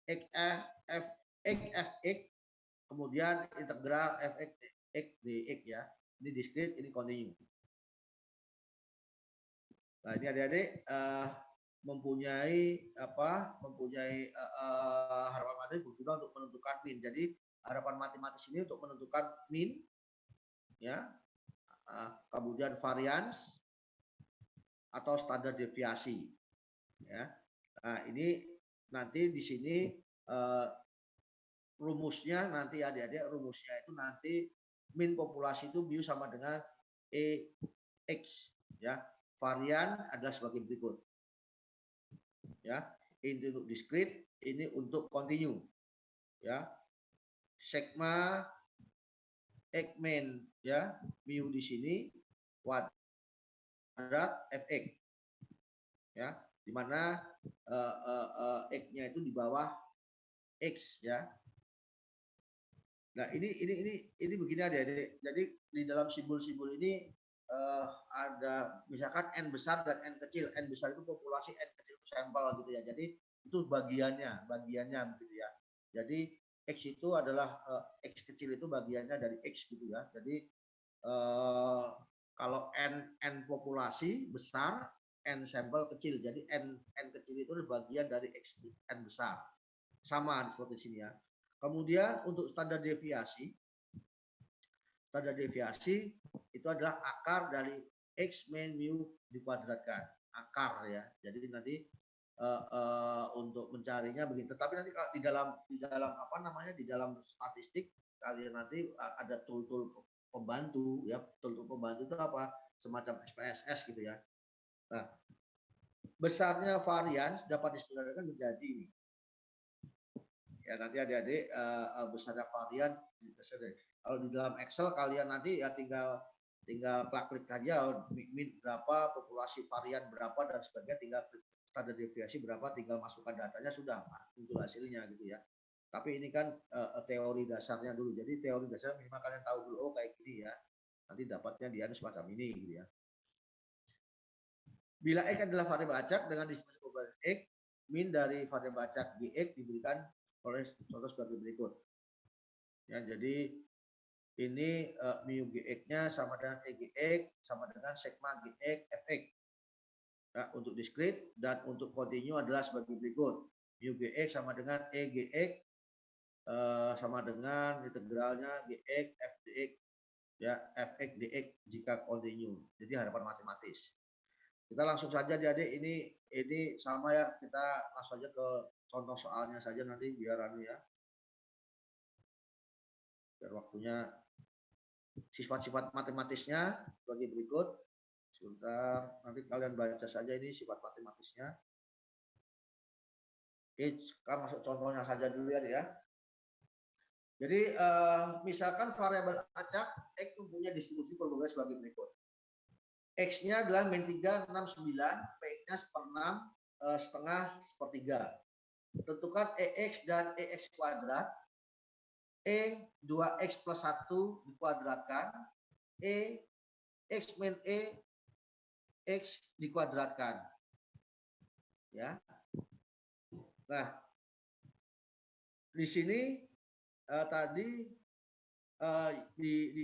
Fx kemudian integral Fx dx ya. Ini diskrit, ini kontinu. Nah, ini adik-adik mempunyai harapan matematis berguna untuk menentukan min. Jadi harapan matematis ini untuk menentukan min ya, kemudian varians atau standar deviasi ya. Nah, ini nanti di sini rumusnya nanti adik-adik, rumusnya itu nanti min populasi itu mu sama dengan EX ya. Varian adalah sebagai berikut ya. Ini untuk diskrit, ini untuk kontinu ya. Sigma X min ya, mu di sini kuadrat Fx ya, di mana X-nya itu di bawah X ya. Nah, ini begini adik-adik. Jadi di dalam simbol-simbol ini ada misalkan N besar dan N kecil. N besar itu populasi, N kecil itu sampel gitu ya. Jadi itu bagiannya gitu ya. Jadi X itu adalah X kecil itu bagiannya dari X gitu ya. Jadi kalau N populasi besar, N sampel kecil. Jadi N kecil itu bagian dari X N besar. Sama seperti di sini ya. Kemudian untuk standar deviasi itu adalah akar dari X min mu dikuadratkan. Akar ya. Jadi nanti untuk mencarinya begini. Tetapi nanti kalau di dalam apa namanya, di dalam statistik kalian nanti ada tool pembantu ya. Tool pembantu itu apa? Semacam SPSS gitu ya. Nah, besarnya varian dapat disederhanakan menjadi ini. Ya nanti adik-adik besarnya varian kalau di dalam Excel kalian nanti ya tinggal klik aja min berapa, populasi varian berapa dan sebagainya, tinggal standar deviasi berapa, tinggal masukkan datanya sudah muncul hasilnya gitu ya. Tapi ini kan teori dasarnya dulu. Jadi teori dasar minimal kalian tahu dulu, oh kayak gini ya. Nanti dapatnya dia semacam ini gitu ya. Bila X adalah variabel acak dengan distribusi populasi X, min dari variabel acak Gx diberikan oleh contoh sebagai berikut. Ya, jadi ini mu Gx-nya sama dengan EGX sama dengan sigma Gx Fx. Ya, untuk diskrit dan untuk kontinu adalah sebagai berikut. Mu Gx sama dengan EGX sama dengan integralnya Gx Fdx ya Fx dx jika kontinu. Jadi harapan matematis. Kita langsung saja adik-adik, ini sama ya, kita langsung aja ke contoh soalnya saja nanti biar ya. Biar waktunya sifat-sifat matematisnya sebagai berikut. Sebentar, nanti kalian baca saja ini sifat matematisnya. Oke, kita masuk contohnya saja dulu ya. Jadi misalkan variabel acak X mempunyai distribusi probabilitas sebagai berikut. X-nya adalah min 3, 6, 9, P-nya 1/6, setengah, sepertiga. Tentukan EX dan EX kuadrat. E 2X plus 1 dikuadratkan. E X min E X dikuadratkan. Ya. Nah, di sini tadi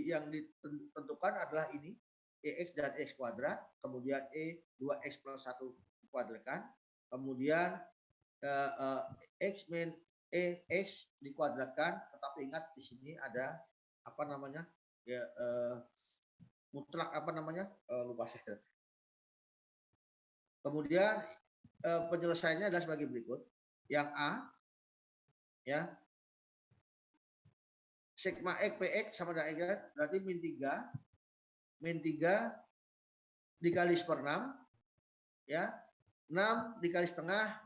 yang ditentukan adalah ini. EX dan X kuadrat, kemudian E 2X plus 1 dikuadratkan, kemudian X min X dikuadratkan, tetapi ingat di sini ada apa namanya ya mutlak apa namanya lupa saya. Kemudian penyelesaiannya adalah sebagai berikut. Yang A ya sigma X PX sama dengan X berarti min 3 dikali 1/6 ya 6 dikali setengah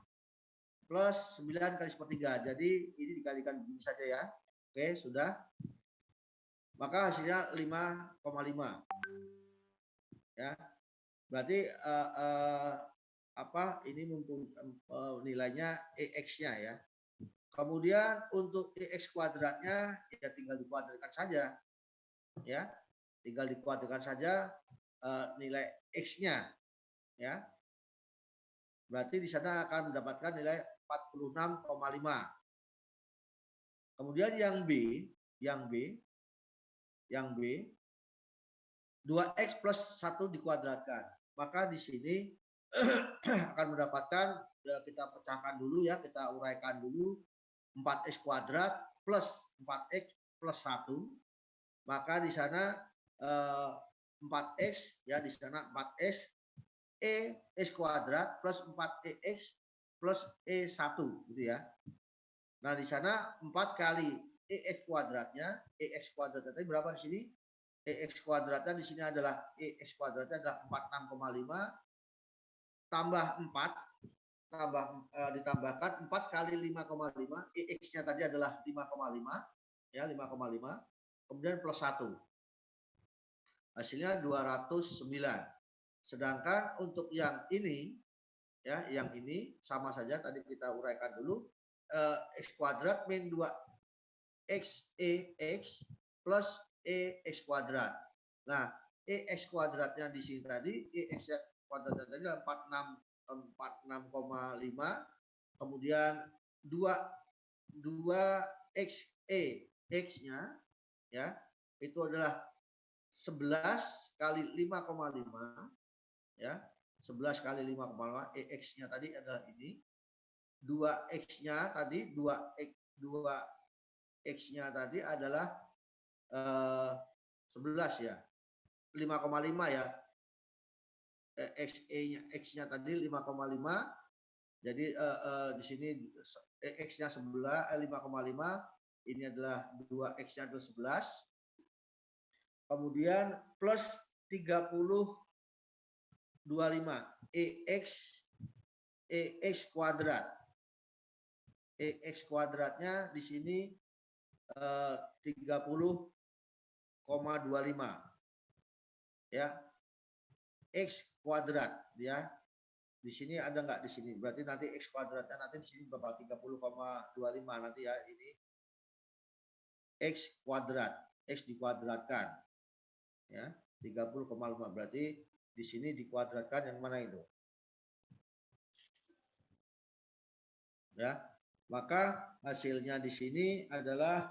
plus 9 kali 1/3. Jadi ini dikalikan begini saja ya. Oke, sudah. Maka hasilnya 5,5. Ya. Berarti ini nilainya EX-nya ya. Kemudian untuk EX kuadratnya ya tinggal dikuadratkan saja. Ya. Tinggal dikuadratkan saja nilai X-nya ya. Berarti di sana akan mendapatkan nilai 46,5. Kemudian yang B 2X plus 1 dikuadratkan. Maka di sini akan mendapatkan, kita pecahkan dulu ya, kita uraikan dulu 4X kuadrat plus 4X plus 1. Maka di sana 4X ya, di sana 4X X kuadrat plus 4EX plus E1 gitu ya. Nah, di sana 4 kali EX kuadratnya tadi berapa di sini? EX kuadratnya di sini adalah EX kuadratnya adalah 46,5 tambah 4 ditambahkan 4 kali 5,5, EX-nya tadi adalah 5,5 ya, 5,5 kemudian plus 1. Hasilnya 209. Sedangkan untuk yang ini ya, yang ini sama saja tadi kita uraikan dulu. X kuadrat min 2XEX plus EX kuadrat. Nah, EX kuadratnya di sini tadi, EX kuadratnya tadi 46,5, kemudian 2XE, X-nya ya, itu adalah 11 kali 5,5 ya. 11 kali 5,5, EX-nya tadi adalah ini. 2X-nya tadi 2X-nya tadi adalah 11 ya. 5,5 ya. X-nya tadi 5,5. Jadi di sini X-nya 5,5, ini adalah 2X-nya adalah 11. Kemudian plus 30,25 EX kuadrat. EX kuadratnya di sini 30,25 ya. X kuadrat ya. Di sini ada nggak di sini? Berarti nanti X kuadratnya nanti di sini berapa? 30,25 nanti ya, ini X kuadrat, X dikuadratkan ya, 30,5. Berarti di sini dikuadratkan yang mana itu? Ya. Maka hasilnya di sini adalah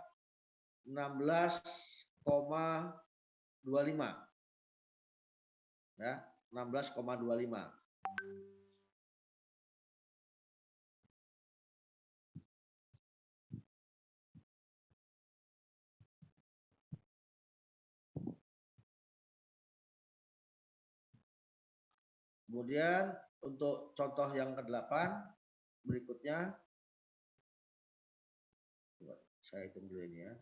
16,25. Ya, 16,25. Kemudian untuk contoh yang ke-8 berikutnya, saya hitung dulu ini ya.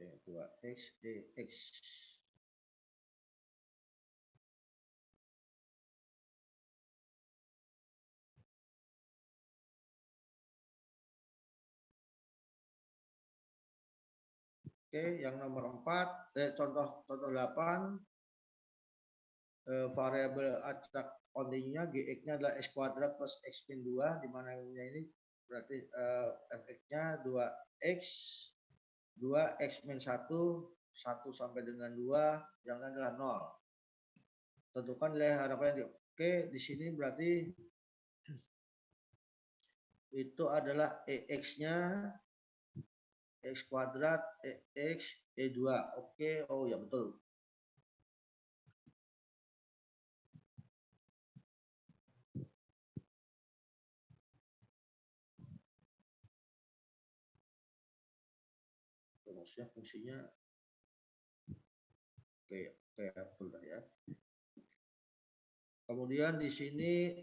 Oke, 2X EX. Oke, yang nomor 4, contoh 8, variabel acak kontinunya GX-nya adalah X kuadrat plus X min 2, di mana ini berarti fx-nya 2X, 2X min 1, 1 sampai dengan 2, yang lain adalah 0. Tentukan nilai harapan. Oke, di sini berarti itu adalah EX-nya X kuadrat EX E2. Oke, oh ya betul. Maksudnya fungsinya oke, betul dah ya. Kemudian di sini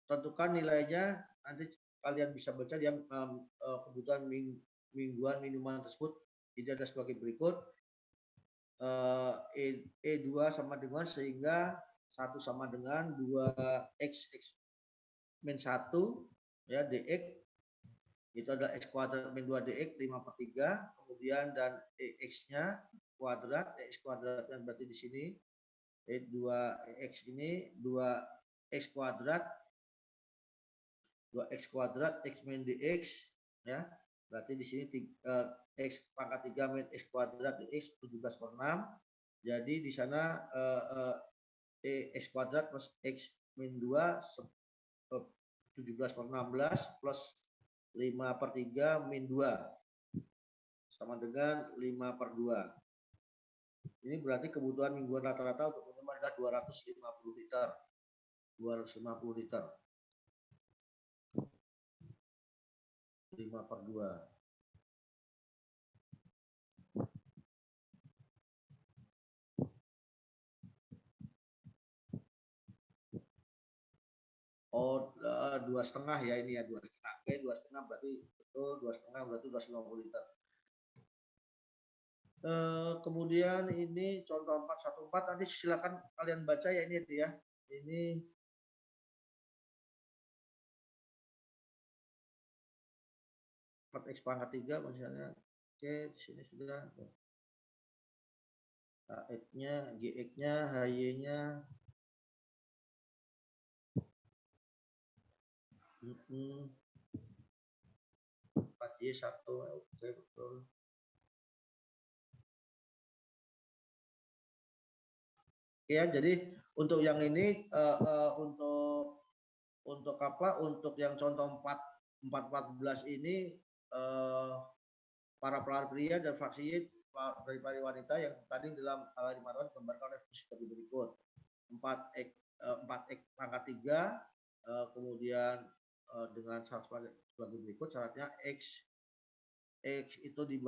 tentukan nilainya, nanti kalian bisa baca dia kebutuhan mingguan minuman tersebut. Jadi ada sebagai berikut. E2 sama dengan, sehingga 1 sama dengan 2X min 1 ya, DX itu adalah X kuadrat min 2 DX 5/3. Kemudian dan EX-nya kuadrat, X kuadratnya berarti di sini 2X ini 2X kuadrat, 2X kuadrat X min DX ya. Berarti di sini X pangkat 3 min X kuadrat DX 17/6. Jadi di sana X kuadrat plus X min 2 17/16 plus 5/3 min 2 sama dengan 5/2. Ini berarti kebutuhan mingguan rata-rata untuk minuman adalah 250 liter. 250 liter. 5/2. Oh, 2,5 ya ini ya 2,5. Oke, 2,5 berarti betul 2,5 berarti 250 liter. Kemudian ini contoh 414 nanti silakan kalian baca ya ini ya. Ini X pangkat 3 misalnya. Oke, di sini sudah. HX-nya, GX-nya, HY-nya. 4Y1, oke betul. Ya, jadi untuk yang ini untuk apa? Untuk yang contoh 414 ini para pelar pria dan fraksi dari para wanita yang tadi dalam halaman gambarkan oleh fungsi sebagai berikut. 4x pangkat 3 kemudian dengan syarat sebagai berikut, syaratnya X itu di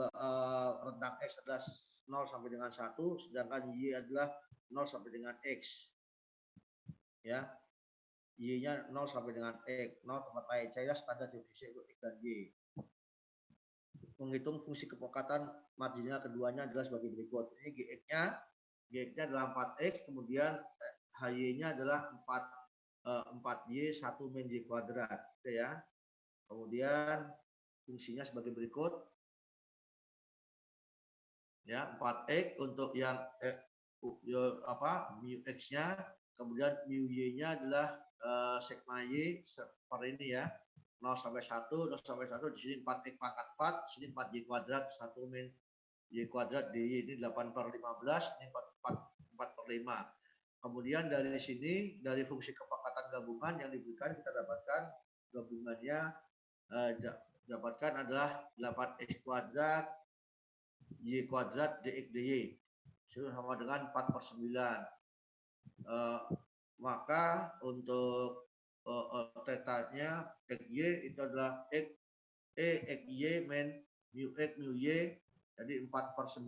rentang X adalah 0 sampai dengan 1, sedangkan Y adalah 0 sampai dengan X. Ya. Y-nya 0 sampai dengan X. 0 tempat lain cairnya standar definisi untuk X dan Y. Menghitung fungsi kepekatan marginal keduanya adalah sebagai berikut. Ini GX-nya adalah 4X, kemudian HY-nya adalah 4Y 1 min Y kuadrat. Gitu ya. Kemudian fungsinya sebagai berikut. Ya, 4X untuk yang mu X-nya, kemudian mu Y-nya adalah sigma Y per ini ya. 0 sampai 1, 0 sampai 1 di sini 4X pangkat 4, di sini 4Y kuadrat 1 min Y kuadrat di ini 8/15, ini 4 per 5. Kemudian dari sini dari fungsi kepekatan gabungan yang diberikan kita dapatkan gabungannya dapatkan adalah 8X kuadrat Y kuadrat DX DY sama dengan 4/9. Maka untuk tetanya XY itu adalah XY min mu X mu Y, jadi 4/9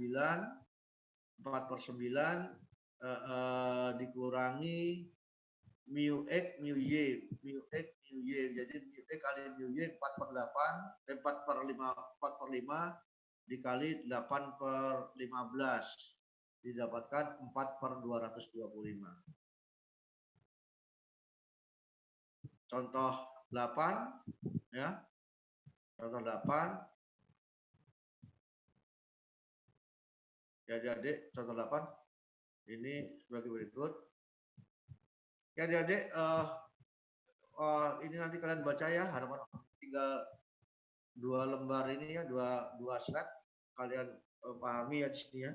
dikurangi mu X mu Y, jadi mu X kali mu Y 4/8, 4/5 dikali 8/15 didapatkan 4/225. Contoh 8 ya. Contoh 8. Ya adik-adik, contoh 8 ini sebagai berikut. Ya adik-adik ini nanti kalian baca ya, harapan tinggal 2 lembar ini ya, dua slide kalian pahami ya di sini ya.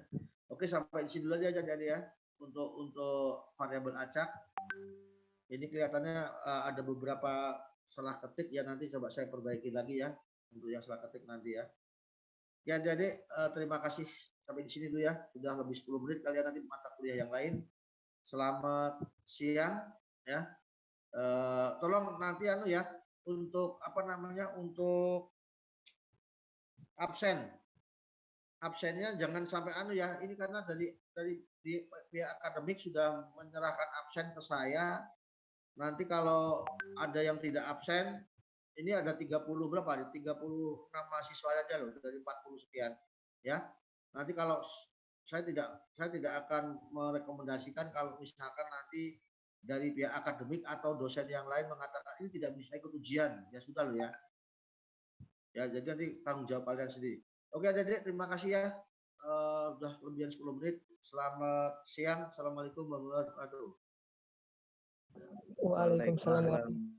Oke, sampai di sini dulu aja jadi ya untuk variabel acak. Ini kelihatannya ada beberapa salah ketik ya, nanti coba saya perbaiki lagi ya untuk yang salah ketik nanti ya. Ya jadi terima kasih sampai di sini dulu ya, sudah lebih 10 menit kalian nanti mata kuliah yang lain. Selamat siang ya. Tolong nanti ya untuk untuk absennya jangan sampai ya, ini karena dari di pihak akademik sudah menyerahkan absen ke saya. Nanti kalau ada yang tidak absen, ini ada 30 berapa? 36 mahasiswa aja loh dari 40 sekian ya. Nanti kalau saya tidak akan merekomendasikan kalau misalkan nanti dari pihak akademik atau dosen yang lain mengatakan ini tidak bisa ikut ujian, ya sudah loh ya. Ya, jadi nanti tanggung jawab kalian sendiri. Oke, adik-adik, terima kasih ya. Sudah lebih dari 10 menit. Selamat siang. Assalamualaikum warahmatullahi wabarakatuh. Waalaikumsalam.